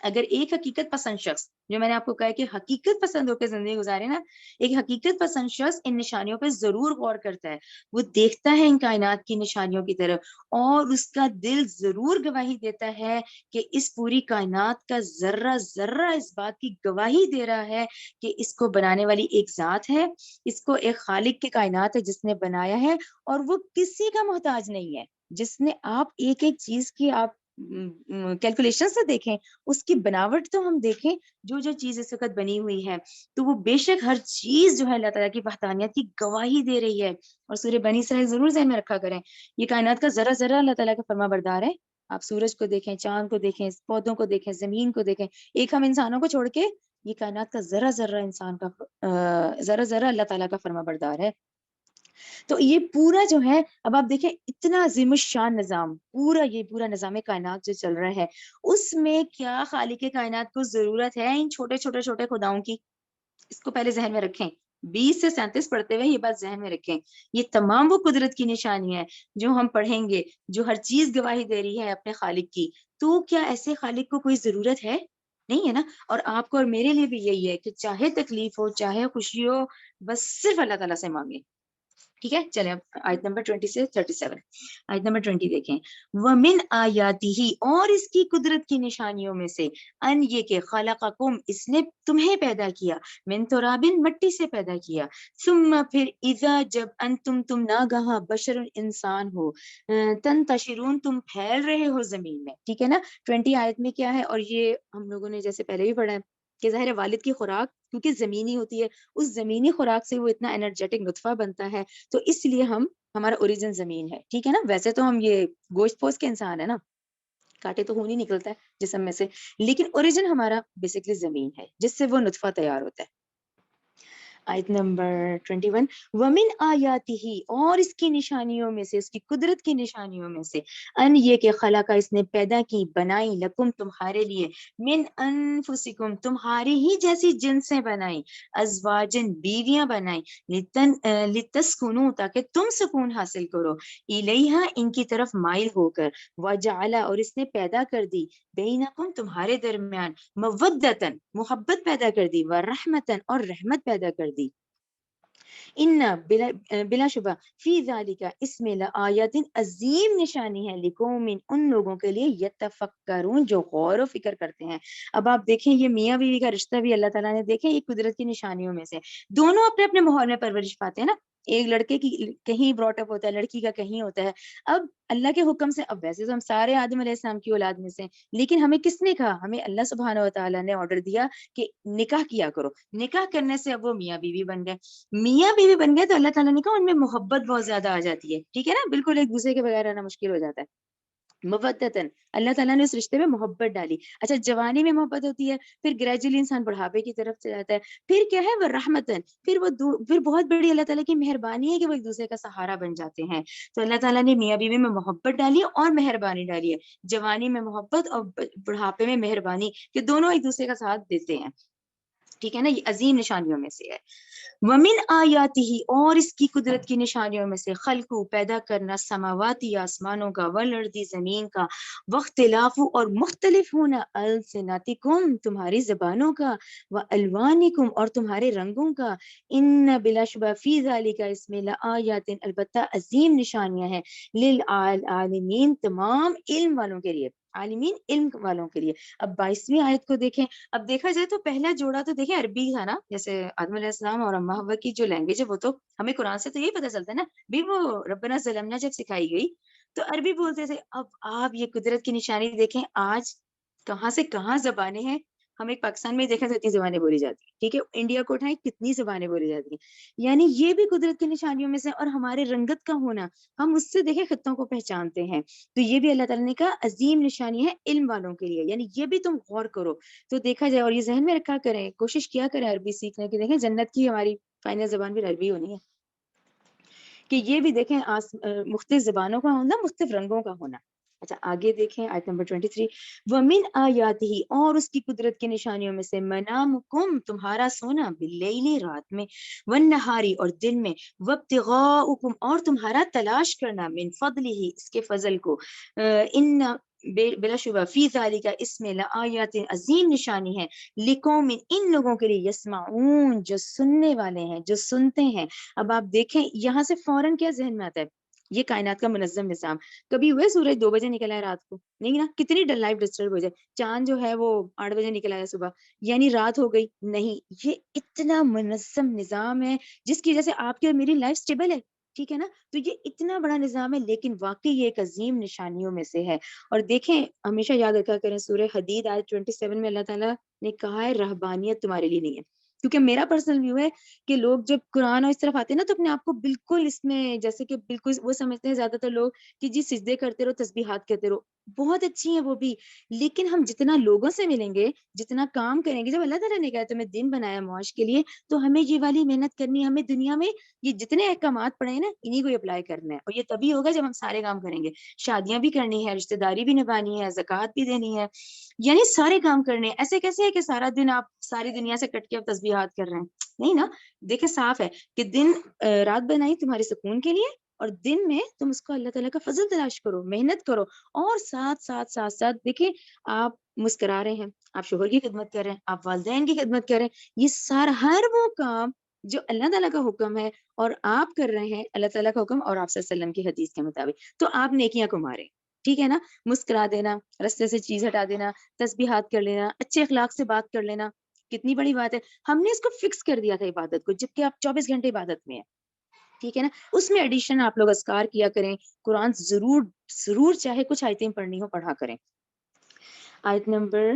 اگر ایک حقیقت پسند شخص، جو میں نے آپ کو کہا کہ حقیقت پسند ہو کے زندگی گزارے نا، ایک حقیقت پسند شخص ان نشانیوں پہ ضرور غور کرتا ہے، وہ دیکھتا ہے ان کائنات کی نشانیوں کی طرف، اور اس کا دل ضرور گواہی دیتا ہے کہ اس پوری کائنات کا ذرہ ذرہ اس بات کی گواہی دے رہا ہے کہ اس کو بنانے والی ایک ذات ہے، اس کو ایک خالق کی کائنات ہے جس نے بنایا ہے، اور وہ کسی کا محتاج نہیں ہے۔ جس نے آپ ایک ایک چیز کی آپ کیلکولیشن سے دیکھیں، اس کی بناوٹ تو ہم دیکھیں، جو جو چیز اس وقت بنی ہوئی ہے، تو وہ بے شک ہر چیز جو ہے اللہ تعالیٰ کی وحدانیت کی گواہی دے رہی ہے۔ اور سورہ بنی اسرائیل ضرور ذہن میں رکھا کریں، یہ کائنات کا ذرہ ذرہ اللہ تعالیٰ کا فرما بردار ہے۔ آپ سورج کو دیکھیں، چاند کو دیکھیں، پودوں کو دیکھیں، زمین کو دیکھیں، ایک ہم انسانوں کو چھوڑ کے یہ کائنات کا ذرہ ذرہ انسان کا ذرہ ذرہ اللہ تعالیٰ کا فرما بردار ہے۔ تو یہ پورا جو ہے، اب آپ دیکھیں اتنا عظیم الشان نظام، یہ پورا نظام کائنات جو چل رہا ہے، اس میں کیا خالق کائنات کو ضرورت ہے ان چھوٹے چھوٹے چھوٹے خداؤں کی؟ اس کو پہلے ذہن میں رکھیں، 20 سے 37 پڑھتے ہوئے یہ بات ذہن میں رکھیں، یہ تمام وہ قدرت کی نشانی ہے جو ہم پڑھیں گے، جو ہر چیز گواہی دے رہی ہے اپنے خالق کی۔ تو کیا ایسے خالق کو کوئی ضرورت ہے؟ نہیں ہے نا۔ اور آپ کو اور میرے لیے بھی یہی ہے کہ چاہے تکلیف ہو چاہے خوشی ہو، بس صرف اللہ تعالیٰ سے مانگیں۔ ٹھیک ہے، چلیں اب آیت نمبر 20 سے 37، آیت نمبر 20 دیکھیں۔ وَمِنْ آیَاتِهِ، اور اس کی قدرت کی نشانیوں میں سے، ان یہ کہ خلقکم، اس نے تمہیں پیدا کیا، من تراب، مٹی سے پیدا کیا، ثم پھر اذا، جب تم ناگہاں، بشر، انسان ہو، تنتشرون، تم پھیل رہے ہو زمین میں۔ ٹھیک ہے نا، 20 آیت میں کیا ہے، اور یہ ہم لوگوں نے جیسے پہلے بھی پڑھا ہے کہ ظاہر ہے والد کی خوراک کیونکہ زمینی ہوتی ہے، اس زمینی خوراک سے وہ اتنا انرجیٹک نطفہ بنتا ہے، تو اس لیے ہمارا اوریجن زمین ہے۔ ٹھیک ہے نا، ویسے تو ہم یہ گوشت پوست کے انسان ہے نا، کاٹے تو خون ہی نکلتا ہے جسم میں سے، لیکن اوریجن ہمارا بیسکلی زمین ہے جس سے وہ نطفہ تیار ہوتا ہے۔ آیت نمبر 21 ومن آیاتہ اور اس کی نشانیوں میں سے، اس کی قدرت کی نشانیوں میں سے، ان یہ کہ خلقہ اس نے پیدا کی بنائی لکم تمہارے لیے، من انفسکم تمہاری ہی جیسی جنسیں بنائی، ازواجن بیویاں بنائی، لتسکنو تاکہ تم سکون حاصل کرو، الیہا ان کی طرف مائل ہو کر، وجعل اور اس نے پیدا کر دی بینکم تمہارے درمیان مودتن محبت پیدا کر دی، ورحمتن اور رحمت پیدا کر دی، ان بلا شبہ فی ذالک اس میں لآیات عظیم نشانی ہے لقوم ان لوگوں کے لیے یتفکرون جو غور و فکر کرتے ہیں۔ اب آپ دیکھیں یہ میاں بیوی کا رشتہ بھی اللہ تعالیٰ نے دیکھیں یہ قدرت کی نشانیوں میں سے، دونوں اپنے اپنے ماحول میں پرورش پاتے ہیں نا، ایک لڑکے کی کہیں براٹ اپ ہوتا ہے، لڑکی کا کہیں ہوتا ہے۔ اب اللہ کے حکم سے، اب ویسے تو ہم سارے آدم علیہ السلام کی اولاد میں سے ہیں، لیکن ہمیں کس نے کہا؟ ہمیں اللہ سبحانہ و تعالیٰ نے آرڈر دیا کہ نکاح کیا کرو، نکاح کرنے سے اب وہ میاں بیوی بن گئے، میاں بیوی بن گئے تو اللہ تعالیٰ نے کہا ان میں محبت بہت زیادہ آ جاتی ہے، ٹھیک ہے نا، بالکل ایک دوسرے کے بغیر رہنا مشکل ہو جاتا ہے، مودتن اللہ تعالیٰ نے اس رشتے میں محبت ڈالی۔ اچھا جوانی میں محبت ہوتی ہے، پھر گریجولی انسان بڑھاپے کی طرف سے جاتا ہے، پھر کیا ہے وہ رحمتن، پھر وہ پھر بہت بڑی اللہ تعالیٰ کی مہربانی ہے کہ وہ ایک دوسرے کا سہارا بن جاتے ہیں۔ تو اللہ تعالیٰ نے میاں بیوی میں محبت ڈالی اور مہربانی ڈالی ہے، جوانی میں محبت اور بڑھاپے میں مہربانی، کہ دونوں ایک دوسرے کا ساتھ دیتے ہیں، ٹھیک ہے نا، یہ عظیم نشانیوں میں سے ہے۔ ومن آیاتہ اور اس کی قدرت کی نشانیوں میں سے خلق پیدا کرنا سماواتی آسمانوں کا، والارض زمین کا، واختلاف اور مختلف ہونا السنتکم تمہاری زبانوں کا، والوانکم اور تمہارے رنگوں کا، ان بلا شبہ فی ذالک اس میں لآیات البتہ عظیم نشانیاں ہیں، للعالمین تمام علم والوں کے لیے، عالمین علم والوں کے لیے۔ اب 22ویں آیت کو دیکھیں، اب دیکھا جائے تو پہلا جوڑا تو دیکھیں عربی تھا نا، جیسے آدم علیہ السلام اور اماں حوا کی جو لینگویج ہے وہ تو ہمیں قرآن سے تو یہی پتہ چلتا ہے نا بھی، وہ ربنا ظلمنا جب سکھائی گئی تو عربی بولتے تھے۔ اب آپ یہ قدرت کی نشانی دیکھیں، آج کہاں سے کہاں زبانیں ہیں، ہم ایک پاکستان میں دیکھا تو اتنی زبانیں بولی جاتی ہیں، ٹھیک ہے، انڈیا کو اٹھائیں کتنی زبانیں بولی جاتی ہیں، یعنی یہ بھی قدرت کی نشانیوں میں سے، اور ہمارے رنگت کا ہونا، ہم اس سے دیکھیں خطوں کو پہچانتے ہیں، تو یہ بھی اللہ تعالیٰ نے کہا عظیم نشانی ہے علم والوں کے لیے، یعنی یہ بھی تم غور کرو تو دیکھا جائے، اور یہ ذہن میں رکھا کریں، کوشش کیا کریں عربی سیکھنے کی، دیکھیں جنت کی ہماری فائنل زبان بھی عربی ہونی ہے، کہ یہ بھی دیکھیں مختلف زبانوں کا ہونا، مختلف رنگوں کا ہونا۔ اچھا آگے دیکھیں آیت نمبر 23 وَمِنْ آیَاتِهِ اور اس کی قدرت کی نشانیوں میں سے منامکم تمہارا سونا، باللیل رات میں، والنہاری اور دن میں، وابتغاؤکم اور تمہارا تلاش کرنا، من فضلہ اس کے فضل کو، ان بلا شبہ فی ذالک اس میں لآیات عظیم نشانی ہے، لقوم ان لوگوں کے لیے، یسمعون جو سننے والے ہیں، جو سنتے ہیں۔ اب آپ دیکھیں یہاں سے فوراً کیا ذہن میں آتا ہے، یہ کائنات کا منظم نظام، کبھی ہوئے سورج 2 بجے نکلا ہے رات کو، نہیں نا، کتنی لائف ڈسٹرب ہو جائے، چاند جو ہے وہ 8 بجے نکلا ہے صبح، یعنی رات ہو گئی، نہیں، یہ اتنا منظم نظام ہے جس کی وجہ سے آپ کی اور میری لائف سٹیبل ہے، ٹھیک ہے نا، تو یہ اتنا بڑا نظام ہے، لیکن واقعی یہ ایک عظیم نشانیوں میں سے ہے۔ اور دیکھیں ہمیشہ یاد رکھا کریں سورہ حدید آیت 27 میں اللہ تعالیٰ نے کہا ہے رہبانیت تمہارے لیے نہیں ہے، کیونکہ میرا پرسنل ویو ہے کہ لوگ جب قرآن اور اس طرف آتے ہیں نا تو اپنے آپ کو بالکل اس میں جیسے کہ بالکل وہ سمجھتے ہیں زیادہ تر لوگ کہ جی سجدے کرتے رہو، تسبیحات کرتے رہو، بہت اچھی ہیں وہ بھی، لیکن ہم جتنا لوگوں سے ملیں گے، جتنا کام کریں گے، جب اللہ تعالیٰ نے کہا تمہیں دن بنایا معاش کے لیے تو ہمیں یہ والی محنت کرنی ہے، ہمیں دنیا میں یہ جتنے احکامات پڑے ہیں نا انہیں کو اپلائی کرنا ہے، اور یہ تبھی ہوگا جب ہم سارے کام کریں گے، شادیاں بھی کرنی ہے، رشتہ داری بھی نبھانی ہے، زکوٰۃ بھی دینی ہے، یعنی سارے کام کرنے ہیں۔ ایسے کیسے ہے کہ سارا دن آپ ساری دنیا سے کٹ کے اب تسبیحات کر رہے ہیں، نہیں نا، دیکھیں صاف ہے کہ دن رات بنائی تمہارے سکون کے لیے، اور دن میں تم اس کو اللہ تعالیٰ کا فضل تلاش کرو، محنت کرو، اور ساتھ دیکھیں آپ مسکرا رہے ہیں، آپ شوہر کی خدمت کر رہے ہیں، آپ والدین کی خدمت کر رہے ہیں، یہ سارا ہر وہ کام جو اللہ تعالیٰ کا حکم ہے اور آپ کر رہے ہیں، اللہ تعالیٰ کا حکم اور آپ صلی اللہ علیہ وسلم کی حدیث کے مطابق، تو آپ نیکیاں کمارے، ٹھیک ہے نا، مسکرا دینا، رستے سے چیز ہٹا دینا، تسبیحات کر لینا، اچھے اخلاق سے بات کر لینا، کتنی بڑی بات ہے، ہم نے اس کو فکس کر دیا تھا عبادت کو، جبکہ آپ 24 گھنٹے عبادت میں ہیں، ٹھیک ہے نا، اس میں ایڈیشن آپ لوگ اذکار کیا کریں، قرآن ضرور چاہے کچھ آیتیں پڑھنی ہو پڑھا کریں۔ آیت نمبر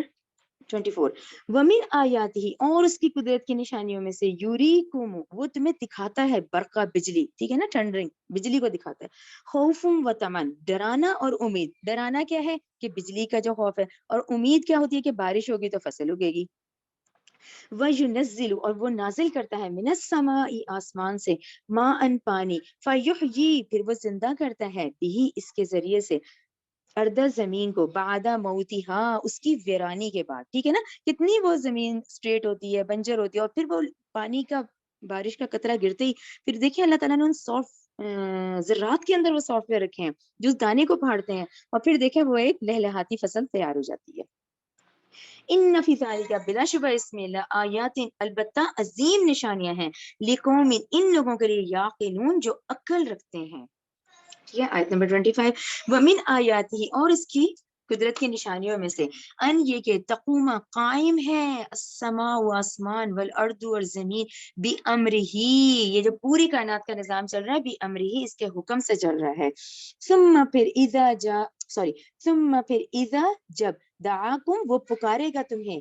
24 ومن آیاتہ اور اس کی قدرت کی نشانیوں میں سے یوریکم وہ تمہیں دکھاتا ہے برقہ بجلی، ٹھیک ہے نا، ٹھنڈرنگ بجلی کو دکھاتا ہے، خوفم و تمن ڈرانا اور امید، ڈرانا کیا ہے کہ بجلی کا جو خوف ہے، اور امید کیا ہوتی ہے کہ بارش ہوگی تو فصل اگے گی، وَيُنَزِّلُ اور وہ نازل کرتا ہے من السماء آسمان سے ماءً پانی فَيُحْيِي پھر وہ زندہ کرتا ہے بھی اس کے ذریعے سے اردہ زمین کو بعد موتیہا اس کی ویرانی کے بعد. ٹھیک ہے نا, کتنی وہ زمین اسٹریٹ ہوتی ہے, بنجر ہوتی ہے, اور پھر وہ پانی کا بارش کا قطرہ گرتے ہی پھر دیکھیں اللہ تعالیٰ نے ان سافٹ ذرات کے اندر وہ سافٹ ویئر رکھے ہیں جو اس دانے کو پھاڑتے ہیں, اور پھر دیکھیں وہ ایک لہلہاتی فصل تیار ہو جاتی ہے. ان فی ذالک بلا شبہ اس میں لآیات البتہ عظیم نشانیاں ہیں لقوم ان لوگوں کے لیے یعقلون جو عقل رکھتے ہیں. ٹھیک ہے, آیت نمبر 25. ومن آیاتہ اور اس کی قدرت کی نشانیوں میں سے ان یہ کہ تقوم قائم ہے السماء و آسمان والارض اور زمین بی امرہ, یہ جو پوری کائنات کا نظام چل رہا ہے بی امرہ اس کے حکم سے چل رہا ہے. ثم پھر اذا جب دعاکم وہ پکارے گا تمہیں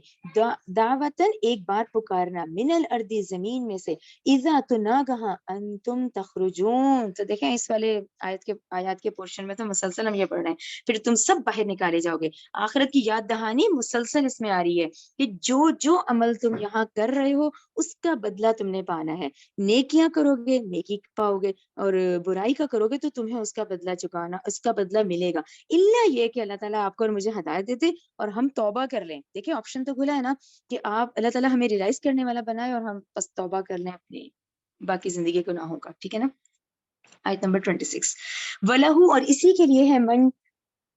دعوتن ایک بار پکارنا من الارض زمین میں سے اذا تو ناگہاں انتم تخرجون. تو دیکھیں اس والے آیات کے پورشن میں تو مسلسل ہم یہ پڑھ رہے ہیں پھر تم سب باہر نکالے جاؤ گے. آخرت کی یاد دہانی مسلسل اس میں آ رہی ہے کہ جو عمل تم یہاں کر رہے ہو اس کا بدلہ تم نے پانا ہے. نیکیاں کرو گے نیکی پاؤ گے, اور برائی کا کرو گے تو تمہیں اس کا بدلہ چکانا, اس کا بدلہ ملے گا. اللہ یہ کہ اللہ تعالیٰ آپ کو اور مجھے ہدایت دیتے اور ہم توبہ کر لیں. دیکھیں آپشن تو کھلا ہے نا کہ آپ اللہ تعالیٰ ہمیں ریلائز کرنے والا بنائے اور ہم بس توبہ کر لیں اپنی باقی زندگی گناہوں کا. ٹھیک ہے نا, آیت نمبر 26. وَلَهُ اور اسی کے لیے ہے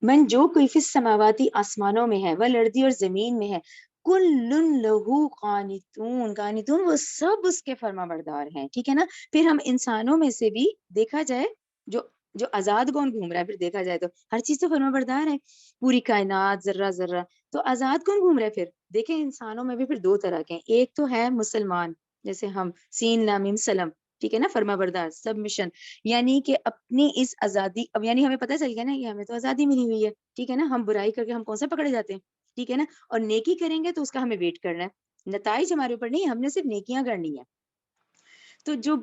من جو کوئی فی السماواتی آسمانوں میں ہے والارض اور زمین میں ہے کلن لہو قانتون وہ سب اس کے فرما بردار ہیں. ٹھیک ہے نا, پھر ہم انسانوں میں سے بھی دیکھا جائے جو آزاد کون گھوم رہا ہے, پھر دیکھا جائے تو ہر چیز تو فرما بردار ہے, پوری کائنات ذرہ ذرہ. تو آزاد کون گھوم رہا ہے پھر دیکھیں انسانوں میں بھی پھر دو طرح کے ہیں. ایک تو ہے مسلمان جیسے ہم سین لام میم سلم, ٹھیک ہے نا, فرما بردار سب مشن, یعنی کہ اپنی اس آزادی اب یعنی ہمیں پتہ چل گیا نا یہ ہمیں تو آزادی ملی ہوئی ہے. ٹھیک ہے نا, ہم برائی کر کے ہم کون سے پکڑے جاتے ہیں. ٹھیک ہے نا, اور نیکی کریں گے تو اس کا ہمیں ویٹ کرنا ہے, نتائج ہمارے اوپر نہیں, ہم نے صرف نیکیاں کرنی ہے. تو جو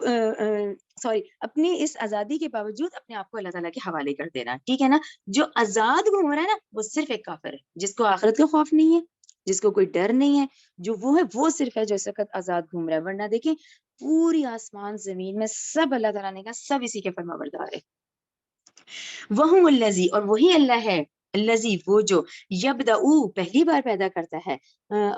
اپنی اس آزادی کے باوجود اپنے آپ کو اللہ تعالیٰ کے حوالے کر دینا. ٹھیک ہے نا, جو آزاد گھوم رہا ہے نا وہ صرف ایک کافر ہے جس کو آخرت کا خوف نہیں ہے, جس کو کوئی ڈر نہیں ہے. جو وہ ہے وہ صرف ہے جو اس وقت آزاد گھوم رہا ہے, ورنہ دیکھیں پوری آسمان زمین میں سب اللہ تعالیٰ نے کہا سب اسی کے فرما بردار ہے. وَهُوَ الَّذِي اور وہی اللہ ہے الذی وہ جو یبدأ پہلی بار پیدا کرتا ہے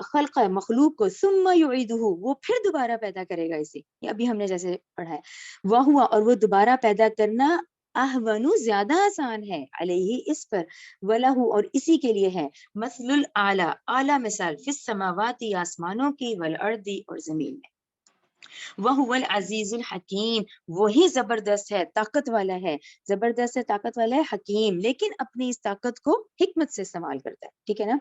خلق مخلوق کو ثم یعیدہ وہ پھر دوبارہ پیدا کرے گا اسے. یہ ابھی ہم نے جیسے پڑھا ہے. وَهُوَ اور وہ دوبارہ پیدا کرنا احون زیادہ آسان ہے علیہ اس پر. وَلَهُ اور اسی کے لیے ہے مثل الاعلی اعلی مثال فی السماوات آسمانوں کی والارض اور زمین میں. وَهُوَ الْعَزِيزُ الْحَكِيمُ وہی زبردست ہے طاقت والا ہے, زبردست ہے طاقت والا ہے حکیم, لیکن اپنی اس طاقت کو حکمت سے استعمال کرتا ہے. ٹھیک ہے نا,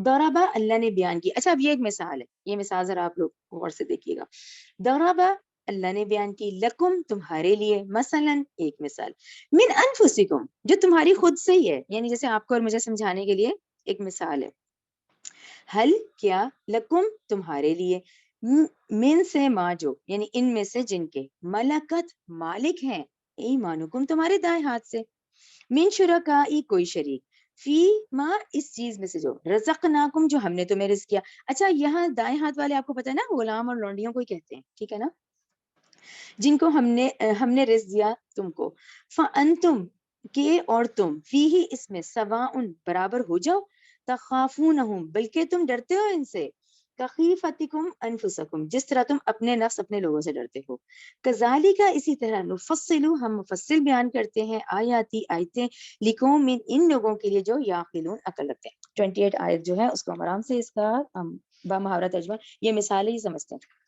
ضربہ اللہ نے بیان کی. اچھا اب یہ ایک مثال ہے, یہ مثال ذرا آپ لوگ غور سے دیکھیے گا. ضربہ اللہ نے بیان کی لکم تمہارے لیے مثلا ایک مثال من انفسکم جو تمہاری خود سے ہی ہے, یعنی جیسے آپ کو اور مجھے سمجھانے کے لیے ایک مثال ہے. حل کیا لکم تمہارے لیے من سے ما جو یعنی ان میں سے جن کے ملکت مالک ہیں ایمانکم تمہارے دائیں ہاتھ سے من شرکائی کوئی شریک فی ما اس چیز میں سے جو رزقناکم جو ہم نے تمہیں رزق کیا. اچھا یہاں دائیں ہاتھ والے آپ کو پتہ ہے نا غلام اور لونڈیوں کو ہی کہتے ہیں. ٹھیک ہے نا, جن کو ہم نے رزق دیا تم کو. فانتم کہ اور تم فیہ اس میں سواء برابر ہو جاؤ. تخافونہم بلکہ تم ڈرتے ہو ان سے. کخیفتکم انفسکم جس طرح تم اپنے نفس اپنے لوگوں سے ڈرتے ہو. کذالک اسی طرح نفصل ہم مفصل بیان کرتے ہیں آیاتی آیتیں لقوم ان لوگوں کے لیے جو یعقلون عقل رکھتے ہیں. 28 آیت جو ہے اس کو ہم آرام سے اس کا بامحاورہ ترجمہ یہ مثال ہی سمجھتے ہیں.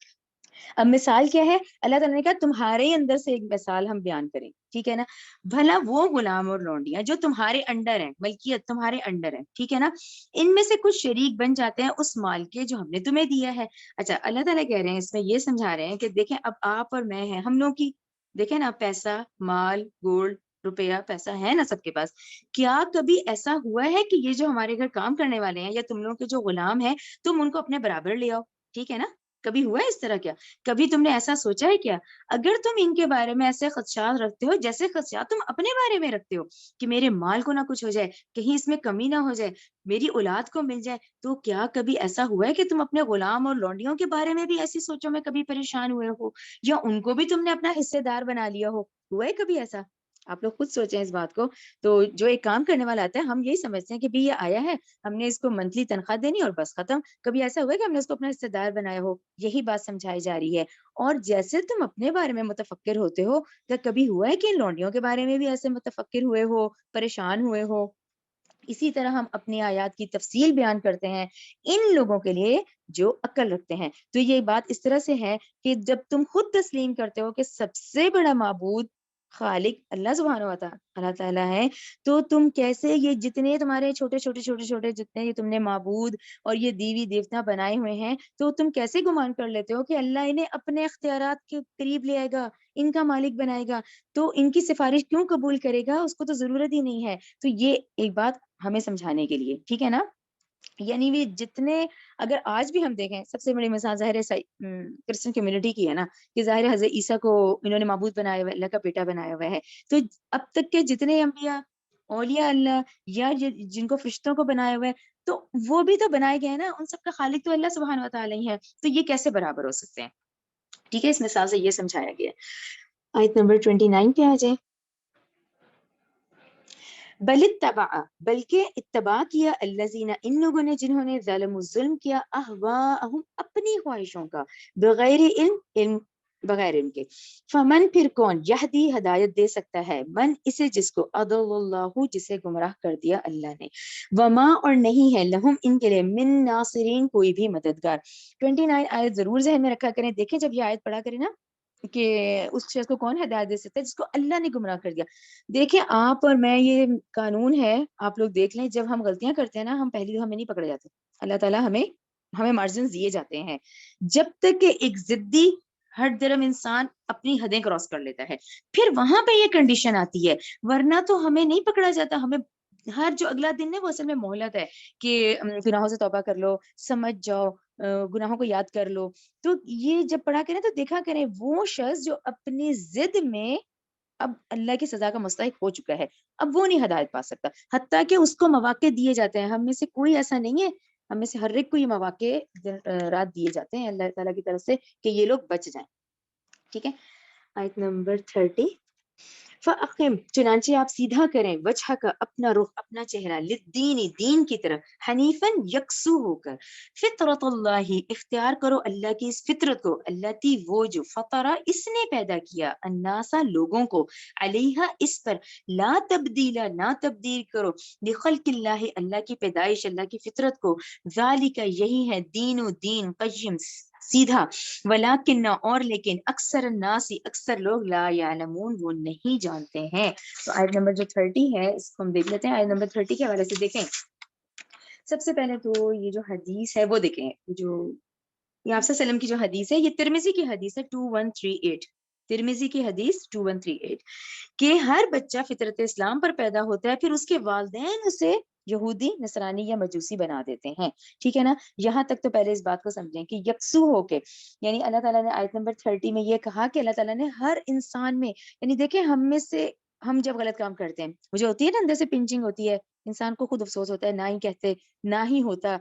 اب مثال کیا ہے, اللہ تعالیٰ نے کہا تمہارے اندر سے ایک مثال ہم بیان کریں. ٹھیک ہے نا, بھلا وہ غلام اور لونڈیاں جو تمہارے انڈر ہیں, ملکیت تمہارے انڈر ہے. ٹھیک ہے نا, ان میں سے کچھ شریک بن جاتے ہیں اس مال کے جو ہم نے تمہیں دیا ہے. اچھا اللہ تعالیٰ کہہ رہے ہیں اس میں یہ سمجھا رہے ہیں کہ دیکھیں اب آپ اور میں ہیں, ہم لوگ کی دیکھیں نا پیسہ مال گولڈ روپیہ پیسہ ہے نا سب کے پاس. کیا کبھی ایسا ہوا ہے کہ یہ جو ہمارے گھر کام کرنے والے ہیں یا تم لوگوں کے جو غلام ہیں تم ان کو اپنے برابر لے آؤ. ٹھیک ہے نا, کبھی ہوا ہے اس طرح کیا؟ کبھی تم نے ایسا سوچا ہے کیا؟ اگر تم ان کے بارے میں ایسے خدشات رکھتے ہو جیسے خدشات تم اپنے بارے میں رکھتے ہو کہ میرے مال کو نہ کچھ ہو جائے، کہیں اس میں کمی نہ ہو جائے، میری اولاد کو مل جائے، تو کیا کبھی ایسا ہوا ہے کہ تم اپنے غلام اور لونڈیوں کے بارے میں بھی ایسی سوچوں میں کبھی پریشان ہوئے ہو، یا ان کو بھی تم نے اپنا حصے دار بنا لیا ہو؟ ہوا ہے کبھی ایسا؟ آپ لوگ خود سوچیں اس بات کو. تو جو ایک کام کرنے والا آتا ہے ہم یہی سمجھتے ہیں کہ بھی یہ آیا ہے، ہم نے اس کو منتھلی تنخواہ دینی اور بس ختم. کبھی ایسا ہوا ہے کہ ہم نے اس کو اپنا حصہ دار بنایا ہو؟ یہی بات سمجھائی جا رہی ہے. اور جیسے تم اپنے بارے میں متفکر ہوتے ہو، کیا کبھی ہوا ہے کہ ان لونڈیوں کے بارے میں بھی ایسے متفکر ہوئے ہو، پریشان ہوئے ہو؟ اسی طرح ہم اپنی آیات کی تفصیل بیان کرتے ہیں ان لوگوں کے لیے جو عقل رکھتے ہیں. تو یہ بات اس طرح سے ہے کہ جب تم خود تسلیم کرتے ہو کہ سب سے بڑا معبود خالق اللہ سبحانہ و تعالی اللہ تعالیٰ ہے، تو تم کیسے یہ جتنے تمہارے چھوٹے چھوٹے چھوٹے چھوٹے جتنے یہ تم نے معبود اور یہ دیوی دیوتا بنائے ہوئے ہیں، تو تم کیسے گمان کر لیتے ہو کہ اللہ انہیں اپنے اختیارات کے قریب لے آئے گا، ان کا مالک بنائے گا، تو ان کی سفارش کیوں قبول کرے گا؟ اس کو تو ضرورت ہی نہیں ہے. تو یہ ایک بات ہمیں سمجھانے کے لیے، ٹھیک ہے نا. یعنی بھی جتنے اگر آج بھی ہم دیکھیں، سب سے بڑی مثال ظاہر ہے کرسچن کمیونٹی کی ہے نا، کہ ظاہر ہے حضرت عیسیٰ کو انہوں نے معبود بنایا ہوا ہے، اللہ کا بیٹا بنایا ہوا ہے. تو اب تک کے جتنے انبیاء، اولیاء اللہ، یا جن کو فرشتوں کو بنایا ہوا ہے، تو وہ بھی تو بنائے گئے ہیں نا، ان سب کا خالق تو اللہ سبحانہ و تعالیٰ ہی ہے. تو یہ کیسے برابر ہو سکتے ہیں؟ ٹھیک ہے، اس مثال سے یہ سمجھایا گیا. آیت نمبر 29 پہ آ جائیں. بل اتبع، بلکہ اتباع کیا الذین، ان لوگوں نے جنہوں نے ظلم کیا، اہواءہم، اپنی خواہشوں کا، بغیر علم بغیر علم کے. فمن، پھر کون، یہدی، ہدایت دے سکتا ہے، من، اسے جس کو، اضل اللہ، جسے گمراہ کر دیا اللہ نے. وما، اور نہیں ہے، لہم، ان کے لیے، من ناصرین، کوئی بھی مددگار. 29 آیت ضرور ذہن میں رکھا کریں. دیکھیں جب یہ آیت پڑھا کریں نا کہ اس شخص کو کون ہدایت دے سکتا ہے، جس کو اللہ نے گمراہ کر دیا. دیکھیں آپ اور میں، یہ قانون ہے، آپ لوگ دیکھ لیں، جب ہم غلطیاں کرتے ہیں نا، ہم پہلی ہمیں نہیں پکڑے جاتے. اللہ تعالیٰ ہمیں مارجنز دیے جاتے ہیں، جب تک کہ ایک ضدی ہر درم انسان اپنی حدیں کراس کر لیتا ہے، پھر وہاں پہ یہ کنڈیشن آتی ہے. ورنہ تو ہمیں نہیں پکڑا جاتا. ہمیں ہر جو اگلا دن ہے وہ اصل میں مہلت ہے کہ گناہوں سے توبہ کر لو، سمجھ جاؤ، گناہوں کو یاد کر لو. تو یہ جب پڑھا کریں تو دیکھا کریں وہ شخص جو اپنی ضد میں اب اللہ کی سزا کا مستحق ہو چکا ہے، اب وہ نہیں ہدایت پا سکتا، حتیٰ کہ اس کو مواقع دیے جاتے ہیں. ہم میں سے کوئی ایسا نہیں ہے، ہم میں سے ہر ایک کو یہ مواقع رات دیے جاتے ہیں اللہ تعالیٰ کی طرف سے کہ یہ لوگ بچ جائیں. ٹھیک ہے، آیت نمبر 30. فَأَقِمْ، چنانچہ آپ سیدھا کریں، وجہ کا، اپنا رخ، اپنا چہرہ، للدین، دین کی طرف، حنیفاً، یکسو ہو کر، فطرت اللہ، اختیار کرو اللہ کی اس فطرت کو، اللہ تی، وہ جو، فطرہ، اس نے پیدا کیا، الناسا، لوگوں کو، علیہا، اس پر، لا تبدیلا، نہ تبدیل کرو، لخلق اللہ، اللہ کی پیدائش، اللہ کی فطرت کو، ذالک، یہی ہے، دین قیم، سیدھا، ولیکن، اور لیکن، اکثر الناس، اکثر لوگ، لا یعلمون، وہ نہیں جانتے ہیں. تو آیت نمبر جو 30 ہے اس کو ہم دیکھ لیتے ہیں. آیت نمبر 30 کے حوالے سے دیکھیں. سب سے پہلے تو یہ جو حدیث ہے وہ دیکھیں، جو یہ آپ صلی اللہ علیہ وسلم کی جو حدیث ہے، یہ ترمذی کی حدیث ہے 2138. ترمذی کی حدیث 2138 کہ ہر بچہ فطرت اسلام پر پیدا ہوتا ہے، پھر اس کے والدین اسے یہودی، نصرانی یا مجوسی بنا دیتے ہیں. ٹھیک ہے نا. یہاں تک تو پہلے اس بات کو سمجھیں کہ یکسو ہو کے، یعنی اللہ تعالیٰ نے آیت نمبر 30 میں یہ کہا کہ اللہ تعالیٰ نے ہر انسان میں، یعنی دیکھیں ہم میں سے، ہم جب غلط کام کرتے ہیں، مجھے ہوتی ہے نا اندر سے پنچنگ ہوتی ہے، انسان کو خود افسوس ہوتا ہے، نہ ہی کہتے، نہ ہی ہوتا،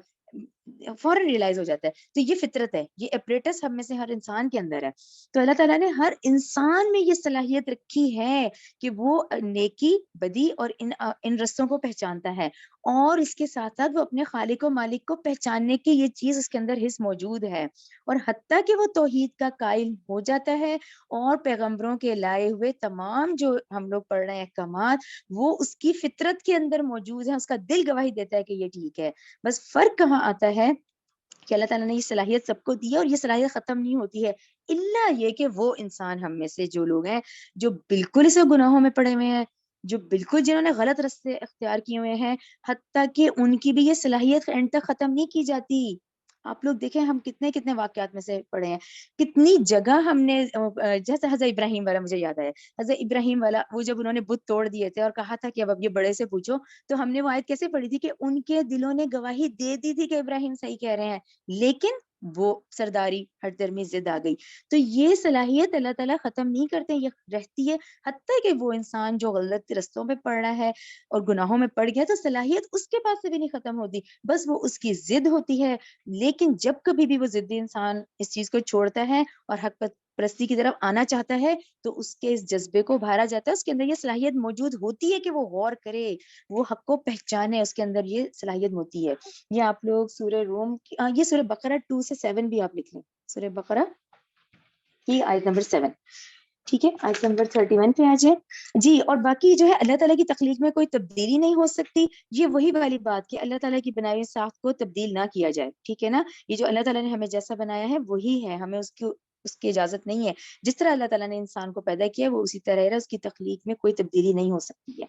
فوراً ریئلائز ہو جاتا ہے. تو یہ فطرت ہے، یہ اپریٹس ہم میں سے ہر انسان کے اندر ہے. تو اللہ تعالیٰ نے ہر انسان میں یہ صلاحیت رکھی ہے کہ وہ نیکی، بدی اور ان رستوں کو پہچانتا ہے، اور اس کے ساتھ ساتھ وہ اپنے خالق و مالک کو پہچاننے کی یہ چیز اس کے اندر حص موجود ہے. اور حتیٰ کہ وہ توحید کا قائل ہو جاتا ہے، اور پیغمبروں کے لائے ہوئے تمام جو ہم لوگ پڑھ رہے ہیں احکامات، وہ اس کی فطرت کے اندر موجود ہیں، اس کا دل گواہی دیتا ہے کہ یہ ٹھیک ہے. بس فرق کہاں آتا ہے کہ اللہ تعالیٰ نے یہ صلاحیت سب کو دی ہے، اور یہ صلاحیت ختم نہیں ہوتی ہے، الا یہ کہ وہ انسان ہم میں سے جو لوگ ہیں جو بالکل سے گناہوں میں پڑے ہوئے ہیں، جو بالکل جنہوں نے غلط راستے اختیار کیے ہوئے ہیں، حتیٰ کہ ان کی بھی یہ صلاحیت اینڈ تک ختم نہیں کی جاتی. آپ لوگ دیکھیں ہم کتنے واقعات میں سے پڑھے ہیں، کتنی جگہ ہم نے، جیسے حضرت ابراہیم والا مجھے یاد آیا، حضرت ابراہیم والا، وہ جب انہوں نے بت توڑ دیے تھے اور کہا تھا کہ اب یہ بڑے سے پوچھو، تو ہم نے وہ آیت کیسے پڑھی تھی کہ ان کے دلوں نے گواہی دے دی تھی کہ ابراہیم صحیح کہہ رہے ہیں، لیکن وہ سرداری ہر در میں ضد آ گئی. تو یہ صلاحیت اللہ تعالیٰ ختم نہیں کرتے، یہ رہتی ہے. حتیٰ کہ وہ انسان جو غلط رستوں پہ پڑ رہا ہے اور گناہوں میں پڑ گیا تو صلاحیت اس کے پاس سے بھی نہیں ختم ہوتی، بس وہ اس کی ضد ہوتی ہے. لیکن جب کبھی بھی وہ ضدی انسان اس چیز کو چھوڑتا ہے اور حق پرستی کی طرف آنا چاہتا ہے تو اس کے اس جذبے کو ابھارا جاتا ہے. اس کے اندر یہ صلاحیت موجود ہوتی ہے کہ وہ غور کرے، وہ حق کو پہچانے، اس کے اندر یہ صلاحیت ہوتی ہے. یہ آپ لوگ سورہ روم یہ سورہ بقرہ 2 سے 7 بھی آپ لکھ لیں، سورہ بقرہ کی آیت نمبر 7. ٹھیک ہے، آیت نمبر 31 پہ آ جائیں. جی، اور باقی جو ہے اللہ تعالیٰ کی تخلیق میں کوئی تبدیلی نہیں ہو سکتی. یہ وہی والی بات کہ اللہ تعالیٰ کی بنائی ہوئی ساخت کو تبدیل نہ کیا جائے. ٹھیک ہے نا، یہ جو اللہ تعالیٰ نے ہمیں جیسا بنایا ہے وہی ہے، ہمیں اس کی اجازت نہیں ہے. جس طرح اللہ تعالیٰ نے انسان کو پیدا کیا وہ اسی طرح ہے، اس کی تخلیق میں کوئی تبدیلی نہیں ہو سکتی ہے.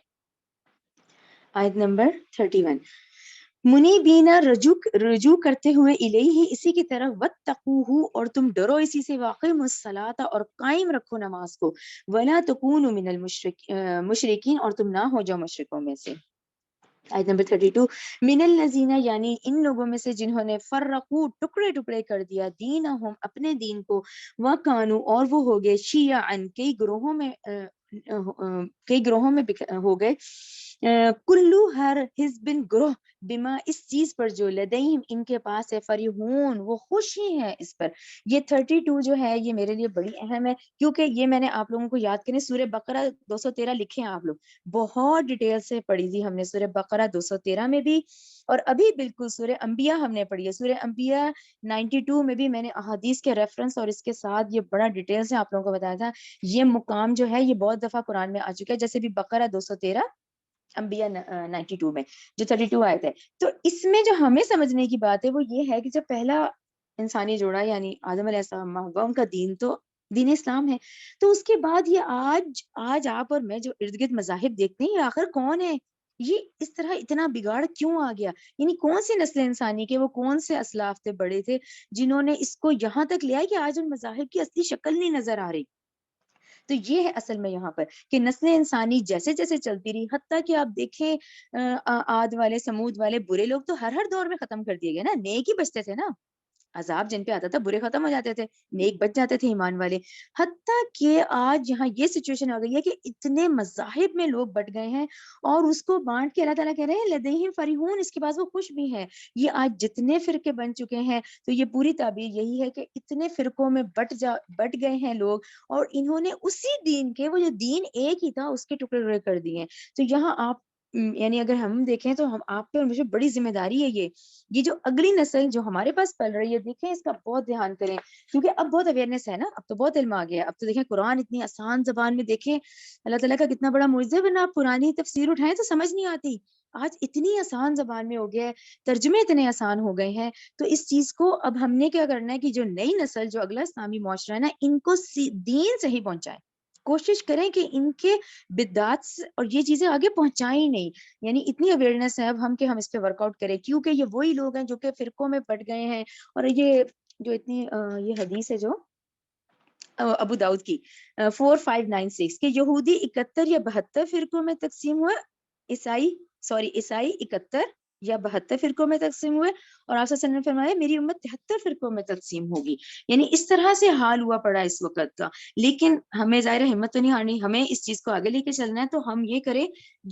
آیت نمبر 31. منیبین رجوع کرتے ہوئے الیہ، اسی کی طرف، واتقوہ، اور تم ڈرو اسی سے، واقیموا الصلاۃ، اور قائم رکھو نماز کو، ولا تکونوا من المشرکین، اور تم نہ ہو جاؤ مشرکوں میں سے. آیت نمبر 32. من الذین، یعنی ان لوگوں میں سے جنہوں نے فرقو، ٹکڑے ٹکڑے کر دیا، دینہم، اپنے دین کو، وکانوا، اور وہ ہو گئے، شیعن، کئی گروہوں میں ہو گئے، کلو، ہر، حزب، گروہ، بما، اس چیز پر، جو لدیہم، ان کے پاس ہے، فریحون، وہ خوش ہی ہیں اس پر. یہ 32 جو ہے یہ میرے لیے بڑی اہم ہے، کیونکہ یہ میں نے آپ لوگوں کو یاد کریں سورہ بقرہ 213 لکھے ہیں آپ لوگ، بہت ڈیٹیل سے پڑھی تھی ہم نے سورہ بقرہ 213 میں بھی، اور ابھی بالکل سورہ انبیاء ہم نے پڑھی ہے. سورہ انبیاء 92 میں بھی میں نے احادیث کے ریفرنس اور اس کے ساتھ یہ بڑا ڈیٹیل سے آپ لوگوں کو بتایا تھا. یہ مقام جو ہے یہ بہت دفعہ قرآن میں آ چکا ہے، جیسے بھی بقرہ 213، انبیاء 92 میں جو 32 آیت ہے. تو اس میں جو ہمیں سمجھنے کی بات ہے وہ یہ ہے کہ جب پہلا انسانی جوڑا یعنی آدم علیہ السلام، ہوا، ان کا دین تو دین اسلام ہے، تو اس کے بعد یہ آج آپ اور میں جو ارد گرد مذاہب دیکھتے ہیں، یہ آخر کون ہے؟ یہ اس طرح اتنا بگاڑ کیوں آ گیا؟ یعنی کون سی نسل انسانی کے وہ کون سے اسلاف تھے، بڑے تھے، جنہوں نے اس کو یہاں تک لیا کہ آج ان مذاہب کی اصلی شکل نہیں نظر آ رہی. تو یہ ہے اصل میں یہاں پر کہ نسل انسانی جیسے جیسے چلتی رہی، حتیٰ کہ آپ دیکھیں عاد والے، سمود والے برے لوگ تو ہر دور میں ختم کر دیے گئے نا، نیک ہی بچتے تھے نا. عذاب جن پہ آتا تھا برے ختم ہو جاتے تھے، نیک بچ جاتے تھے، ایمان والے. حتیٰ کہ آج یہاں یہ سچویشن ہو گئی ہے کہ اتنے مذاہب میں لوگ بٹ گئے ہیں اور اس کو بانٹ کے اللہ تعالیٰ کہہ رہے ہیں لدیہم فریحون، اس کے بعد وہ خوش بھی ہیں. یہ آج جتنے فرقے بن چکے ہیں تو یہ پوری تعبیر یہی ہے کہ اتنے فرقوں میں بٹ گئے ہیں لوگ، اور انہوں نے اسی دین کے، وہ جو دین ایک ہی تھا اس کے ٹکڑے ٹکڑے کر دیے ہیں. تو یہاں آپ یعنی اگر ہم دیکھیں تو ہم آپ پہ اور مجھے بڑی ذمہ داری ہے یہ جو اگلی نسل جو ہمارے پاس پل رہی ہے، دیکھیں اس کا بہت دھیان کریں، کیونکہ اب بہت اویئرنیس ہے نا، اب تو بہت علم آ گیا ہے. اب تو دیکھیں قرآن اتنی آسان زبان میں، دیکھیں اللہ تعالیٰ کا کتنا بڑا معجزہ ہے، ورنہ آپ پرانی تفسیر اٹھائیں تو سمجھ نہیں آتی. آج اتنی آسان زبان میں ہو گیا ہے، ترجمے اتنے آسان ہو گئے ہیں. تو اس چیز کو اب ہم نے کیا کرنا ہے کہ جو نئی نسل، جو اگلا اسلامی معاشرہ ہے نا، ان کو دین سے ہی پہنچائے. کوشش کریں کہ ان کے بدعات اور یہ چیزیں آگے پہنچائیں نہیں. یعنی اتنی اویئرنیس ہے اب ہم کہ ہم اس پہ ورک آؤٹ کریں، کیونکہ یہ وہی لوگ ہیں جو کہ فرقوں میں پٹ گئے ہیں. اور یہ جو اتنی یہ حدیث ہے جو ابو داؤد کی 4596 کہ یہودی 71 یا 72 فرقوں میں تقسیم ہوئے، عیسائی 71 یا 72 فرقوں میں تقسیم ہوئے، اور آپ صلی اللہ علیہ وسلم نے فرمایا میری امت 73 فرقوں میں تقسیم ہوگی. یعنی اس طرح سے حال ہوا پڑا اس وقت کا. لیکن ہمیں ظاہر ہمت تو نہیں ہارنی، ہمیں اس چیز کو آگے لے کے چلنا ہے. تو ہم یہ کریں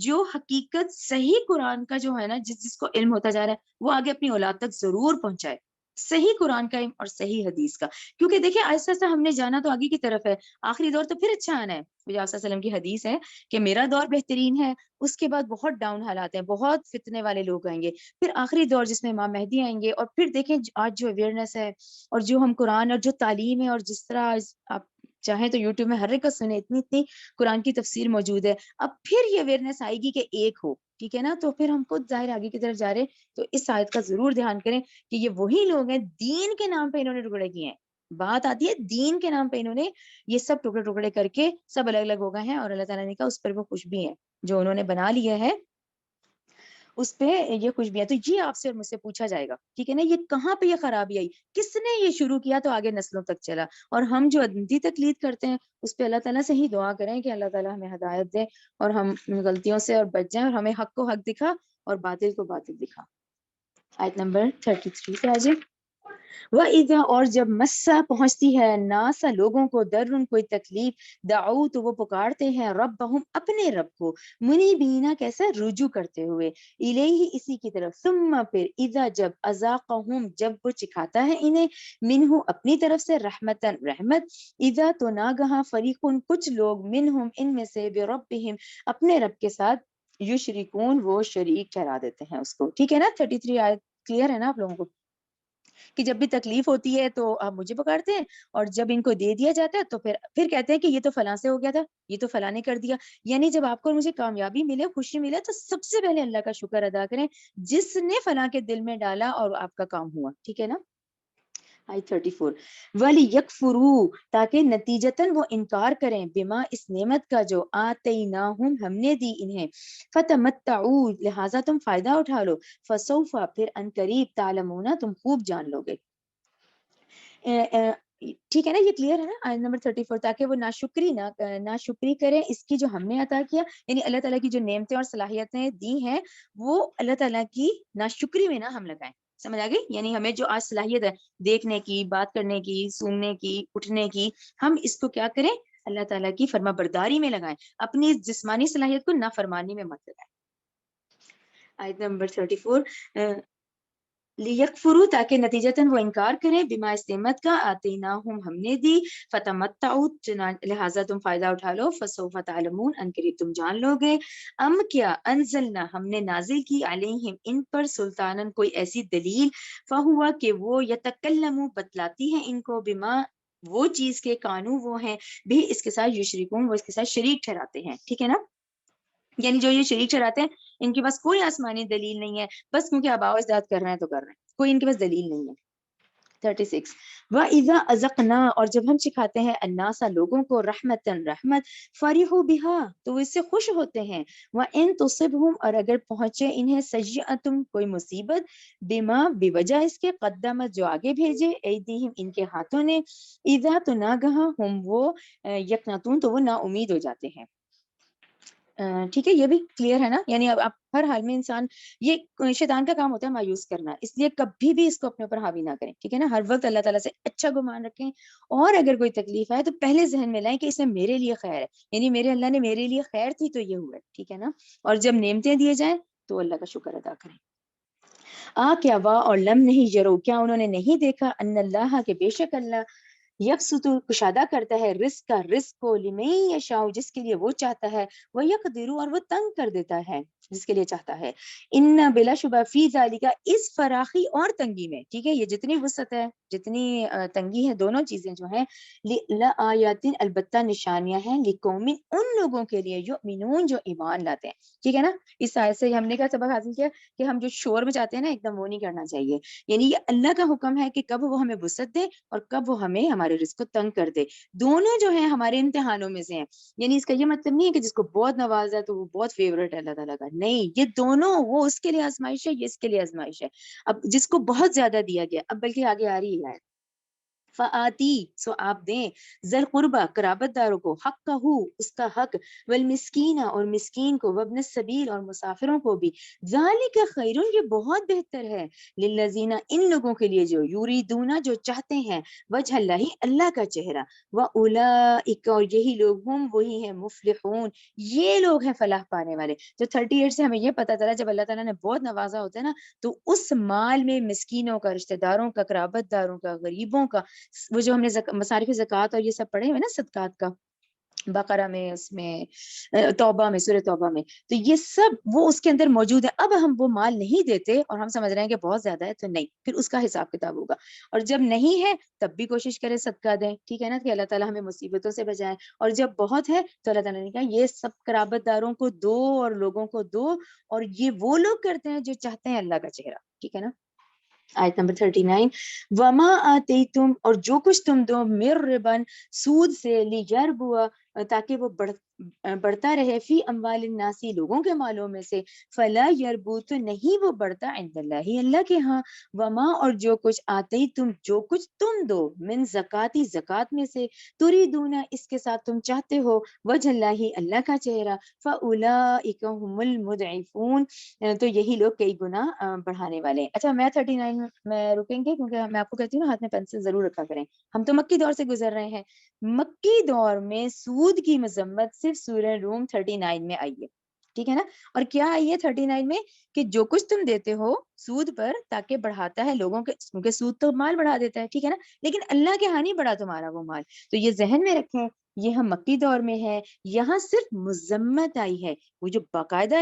جو حقیقت صحیح قرآن کا جو ہے نا، جس کو علم ہوتا جا رہا ہے وہ آگے اپنی اولاد تک ضرور پہنچائے، صحیح قرآن کا علم اور صحیح حدیث کا. کیونکہ دیکھیں آہستہ آہستہ ہم نے جانا تو آگے کی طرف ہے، آخری دور تو پھر اچھا آنا ہے. مجھے آپ صلی اللہ علیہ وسلم کی حدیث ہے کہ میرا دور بہترین ہے، اس کے بعد بہت ڈاؤن حالات ہیں، بہت فتنے والے لوگ آئیں گے، پھر آخری دور جس میں امام مہدی آئیں گے. اور پھر دیکھیں آج جو اویئرنیس ہے اور جو ہم قرآن اور جو تعلیم ہے، اور جس طرح آپ چاہیں تو یوٹیوب میں ہر ایک کا سنیں، اتنی قرآن کی تفسیر موجود ہے. اب پھر یہ اویئرنیس آئے گی کہ ایک ہو، ٹھیک ہے نا. تو پھر ہم خود ظاہر آگے کی طرف جا رہے. تو اس آیت کا ضرور دھیان کریں کہ یہ وہی لوگ ہیں دین کے نام پہ انہوں نے ٹکڑے کیے ہیں. بات آتی ہے دین کے نام پہ انہوں نے یہ سب ٹکڑے ٹکڑے کر کے سب الگ الگ ہو گئے ہیں، اور اللہ تعالیٰ نے کہا اس پر وہ خوش بھی ہیں، جو انہوں نے بنا لیا ہے اس پہ یہ خوش بھی ہے. تو یہ آپ سے اور مجھ سے پوچھا جائے گا، ٹھیک ہے نا، یہ کہاں پہ یہ خرابی آئی، کس نے یہ شروع کیا، تو آگے نسلوں تک چلا. اور ہم جو اندھی تقلید کرتے ہیں اس پہ اللہ تعالیٰ سے ہی دعا کریں کہ اللہ تعالیٰ ہمیں ہدایت دے اور ہم ان غلطیوں سے اور بچ جائیں، اور ہمیں حق کو حق دکھا اور باطل کو باطل دکھا. آیت نمبر 33 پہ آ جائیں. وَإِذَا اور جب مسا پہنچتی ہے ناسا لوگوں کو درن کوئی تکلیف دعو تو وہ پکارتے ہیں ربہم اپنے رب کو منیبینا کیسا رجوع کرتے ہوئے الیہ اسی کی طرف ثم پھر اذا جب اذاقہم جب وہ چکھاتا ہے انہیں منہ اپنی طرف سے رحمتن رحمت اذا تو ناگہاں فریقن کچھ لوگ منہم ان میں سے بربہم اپنے رب کے ساتھ یشرکون وہ شریک ٹھہرا دیتے ہیں اس کو. ٹھیک ہے نا 33 آیت کلیئر ہے نا آپ لوگوں کو کہ جب بھی تکلیف ہوتی ہے تو آپ مجھے پکارتے ہیں اور جب ان کو دے دیا جاتا ہے تو پھر کہتے ہیں کہ یہ تو فلاں سے ہو گیا تھا یہ تو فلاں نے کر دیا. یعنی جب آپ کو اور مجھے کامیابی ملے خوشی ملے تو سب سے پہلے اللہ کا شکر ادا کریں جس نے فلاں کے دل میں ڈالا اور آپ کا کام ہوا. ٹھیک ہے نا. آیت 34 وَلِيَكْفُرُوا تاکہ نتیجتاً وہ انکار کریں بما اس نعمت کا جو آتیناہم ہم نے دی انہیں فتمتعوا لہٰذا تم فائدہ اٹھا لو فسوف پھر ان قریب تعلمون تم خوب جان لو گے. ٹھیک ہے نا. یہ کلیئر ہے نا آیت نمبر 34 تاکہ وہ ناشکری کریں اس کی جو ہم نے عطا کیا یعنی اللہ تعالیٰ کی جو نعمتیں اور صلاحیتیں دی ہیں وہ اللہ تعالیٰ کی ناشکری میں نہ ہم لگائیں. سمجھ آ گئی. یعنی ہمیں جو آج صلاحیت ہے دیکھنے کی بات کرنے کی سونگنے کی اٹھنے کی ہم اس کو کیا کریں اللہ تعالیٰ کی فرما برداری میں لگائیں اپنی جسمانی صلاحیت کو نافرمانی میں مت لگائیں. آیت نمبر 34 لیکفروا تاکہ نتیجتاً وہ انکار کریں بما اس نعمت کا آتیناہم ہم نے دی فتمتعوا لہٰذا تم فائدہ اٹھا لو فسوف تعلمون ان قریب تم جان لو گے. ام کیا انزلنا ہم نے نازل کی علیہم ان پر سلطانن کوئی ایسی دلیل فہوا کہ وہ یتکلم بتلاتی ہے ان کو بما وہ چیز کے قانون وہ ہیں بھی اس کے ساتھ یشرکون وہ اس کے ساتھ شریک ٹھہراتے ہیں. ٹھیک ہے نا. یعنی جو یہ شریک ٹھہراتے ہیں ان کے پاس کوئی آسمانی دلیل نہیں ہے بس کیونکہ آباء و اجداد کر رہے ہیں تو کر رہے ہیں کوئی ان کے پاس دلیل نہیں ہے. 36 وَإِذَا أَذَقْنَا اور جب ہم سکھاتے ہیں النَّاسَ لوگوں کو رحمتاً رحمت فَرِحُوا بِهَا تو وہ اس سے خوش ہوتے ہیں. وَإِن تُصِبْهُمْ اور اگر پہنچے انہیں سیئۃ کوئی مصیبت بما بوجہ اس کے قدمت جو آگے بھیجے ایدیہم ان کے ہاتھوں نے اذا تو ناگہاں ہم وہ یقنطون تو وہ نا امید ہو جاتے ہیں. ٹھیک ہے. یہ بھی کلیئر ہے نا. یعنی اب آپ ہر حال میں انسان یہ شیطان کا کام ہوتا ہے مایوس کرنا اس لیے کبھی بھی اس کو اپنے اوپر حاوی نہ کریں. ٹھیک ہے نا. ہر وقت اللہ تعالیٰ سے اچھا گمان رکھیں اور اگر کوئی تکلیف آئے تو پہلے ذہن میں لائیں کہ اس میں میرے لیے خیر ہے یعنی میرے اللہ نے میرے لیے خیر تھی تو یہ ہوا ہے. ٹھیک ہے نا. اور جب نعمتیں دیے جائیں تو اللہ کا شکر ادا کریں. کیا وا اور لم نہیں جرو کیا انہوں نے نہیں دیکھا ان اللہ کے بے شک اللہ یبسط کشادہ کرتا ہے رزق کا رزق کو لمن یشاء جس کے لیے وہ چاہتا ہے وہ یقدر اور وہ تنگ کر دیتا ہے جس کے لیے چاہتا ہے. ان بلا شبہ فی ذالک اس فراخی اور تنگی میں. ٹھیک ہے. یہ جتنی وسعت ہے جتنی تنگی ہے دونوں چیزیں جو ہیں لآیات البتہ نشانیاں ہیں لقوم ان لوگوں کے لیے یؤمنون جو ایمان لاتے ہیں. ٹھیک ہے نا. اس آیت سے ہم نے کیا سبق حاصل کیا کہ ہم جو شور مچاتے ہیں نا ایک دم وہ نہیں کرنا چاہیے. یعنی یہ اللہ کا حکم ہے کہ کب وہ ہمیں وسعت دے اور کب وہ ہمیں ہمارے رزق کو تنگ کر دے. دونوں جو ہیں ہمارے امتحانوں میں سے ہیں. یعنی اس کا یہ مطلب نہیں ہے کہ جس کو بہت نوازا ہے تو وہ بہت فیورٹ ہے اللہ تعالیٰ کا. نہیں یہ دونوں وہ اس کے لیے آزمائش ہے یہ اس کے لیے آزمائش ہے. اب جس کو بہت زیادہ دیا گیا اب بلکہ آگے آ رہی ہے فآتی سو آپ دیں ذل قربا قرابت داروں کو حق کا اس کا حق والمسکین اور مسکین کو وابن السبیل اور مسافروں کو بھی ذالک خیر یہ بہت بہتر ہے للذین ان لوگوں کے لیے جو یریدون جو چاہتے ہیں وجہ اللہ اللہ کا چہرہ واولئک اور یہی لوگ ہم وہی ہیں مفلحون یہ لوگ ہیں فلاح پانے والے. جو 38 سے ہمیں یہ پتہ چلا جب اللہ تعالیٰ نے بہت نوازا ہوتا ہے نا تو اس مال میں مسکینوں کا رشتہ داروں کا قرابت داروں کا غریبوں کا وہ جو ہم نے مصارف زکوٰۃ اور یہ سب پڑھے ہوئے نا صدقات کا بقرہ میں اس میں توبہ میں سورہ توبہ میں تو یہ سب وہ اس کے اندر موجود ہے. اب ہم وہ مال نہیں دیتے اور ہم سمجھ رہے ہیں کہ بہت زیادہ ہے تو نہیں پھر اس کا حساب کتاب ہوگا. اور جب نہیں ہے تب بھی کوشش کریں صدقہ دیں. ٹھیک ہے نا. کہ اللہ تعالیٰ ہمیں مصیبتوں سے بچائے. اور جب بہت ہے تو اللہ تعالیٰ نے کہا یہ سب قرابت داروں کو دو اور لوگوں کو دو اور یہ وہ لوگ کرتے ہیں جو چاہتے ہیں اللہ کا چہرہ. ٹھیک ہے نا. آیت نمبر 39 وما آتیتم اور جو کچھ تم دو من ربن سود سے لیربوا تاکہ وہ بڑھتا رہے فی اموال الناسی لوگوں کے مالوں میں سے، فلا یربو تو نہیں وہ بڑھتا عند اللہ اللہ کے ہاں، وما اور جو کچھ آتے ہی تم جو کچھ تم دو من زکاتی زکات میں سے، تریدون اس کے ساتھ تم چاہتے ہو وجہ اللہ اللہ کا چہرہ، فاولئک هم المضعفون تو یہی لوگ کئی گنا بڑھانے والے ہیں۔ اچھا میں 39 میں رکیں گے کیونکہ میں آپ کو کہتی ہوں نا ہاتھ میں پینسل ضرور رکھا کریں، ہم تو مکی دور سے گزر رہے ہیں۔ مکی دور میں سود کی مذمت صرف سورہ روم 39 میں آئی ہے، ٹھیک ہے نا، اور کیا آئی ہے 39 میں کہ جو کچھ تم دیتے ہو سود پر تاکہ بڑھاتا ہے لوگوں کے، کیونکہ سود تو مال بڑھا دیتا ہے، ٹھیک ہے نا، لیکن اللہ کے ہاں نہیں بڑھا تمہارا وہ مال، تو یہ ذہن میں رکھیں، یہ ہم مکی دور میں ہے، یہاں صرف مذمت آئی ہے، وہ جو باقاعدہ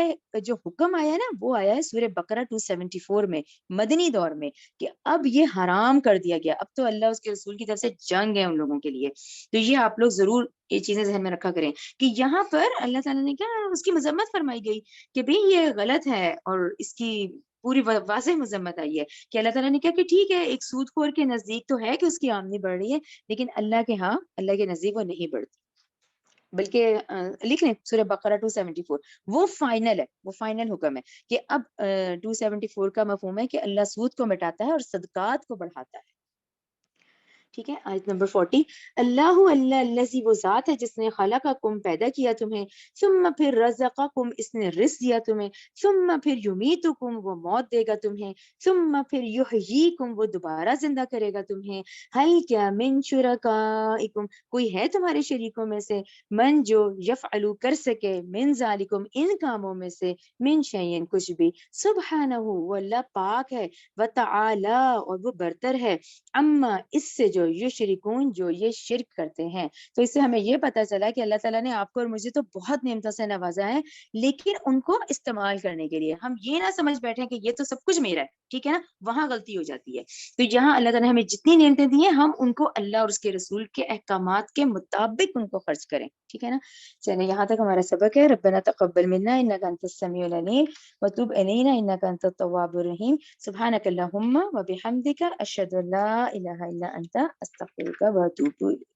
جو حکم آیا ہے نا وہ آیا ہے سورہ بقرہ 274 میں مدنی دور میں، کہ اب یہ حرام کر دیا گیا، اب تو اللہ اس کے رسول کی طرف سے جنگ ہے ان لوگوں کے لیے، تو یہ آپ لوگ ضرور یہ چیزیں ذہن میں رکھا کریں کہ یہاں پر اللہ تعالیٰ نے کیا اس کی مذمت فرمائی گئی کہ بھئی یہ غلط ہے، اور اس کی پوری واضح مذمت آئی ہے کہ اللہ تعالیٰ نے کہا کہ ٹھیک ہے ایک سود خور کے نزدیک تو ہے کہ اس کی آمدنی بڑھ رہی ہے، لیکن اللہ کے ہاں اللہ کے نزدیک وہ نہیں بڑھتی، بلکہ لکھ لیں سورہ بقرہ 274 وہ فائنل ہے، وہ فائنل حکم ہے کہ اب 274 کا مفہوم ہے کہ اللہ سود کو مٹاتا ہے اور صدقات کو بڑھاتا ہے۔ ٹھیک ہے، آیت نمبر 40 اللہ اللہ الذی وہ ذات ہے جس نے خلقکم پیدا کیا تمہیں، ثم پھر رزقکم اس نے رزق دیا تمہیں، ثم پھر یمیتکم وہ موت دے گا تمہیں، ثم پھر یحییکم وہ دوبارہ زندہ کرے گا تمہیں، ہل کیا من شرکائکم کوئی ہے تمہارے شریکوں میں سے، من جو یفعلو کر سکے من ذالکم ان کاموں میں سے، من شیئن کچھ بھی، سبحانہ وہ اللہ پاک ہے، وتعالی اور وہ برتر ہے، اما اس سے جو یشرکون جو یہ شرک کرتے ہیں، تو اس سے ہمیں یہ پتا چلا کہ اللہ تعالیٰ نے آپ کو اور مجھے تو بہت نعمتوں سے نوازا ہے، لیکن ان کو استعمال کرنے کے لیے ہم یہ نہ سمجھ بیٹھے کہ یہ تو سب کچھ میرا ہے، ٹھیک ہے نا، وہاں غلطی ہو جاتی ہے۔ تو یہاں اللہ تعالیٰ نے ہمیں جتنی نعمتیں دی ہیں ہم ان کو اللہ اور اس کے رسول کے احکامات کے مطابق ان کو خرچ کریں، ٹھیک ہے نا۔ چلیں یہاں تک ہمارا سبق ہے، ربنا تقبل منا انک انت السمیع العلیم وتب علینا انک انت التواب الرحیم، سبحانک اللہم وبحمدک اشہد ان لا الہ الا انت استغفرک واتوب الیک۔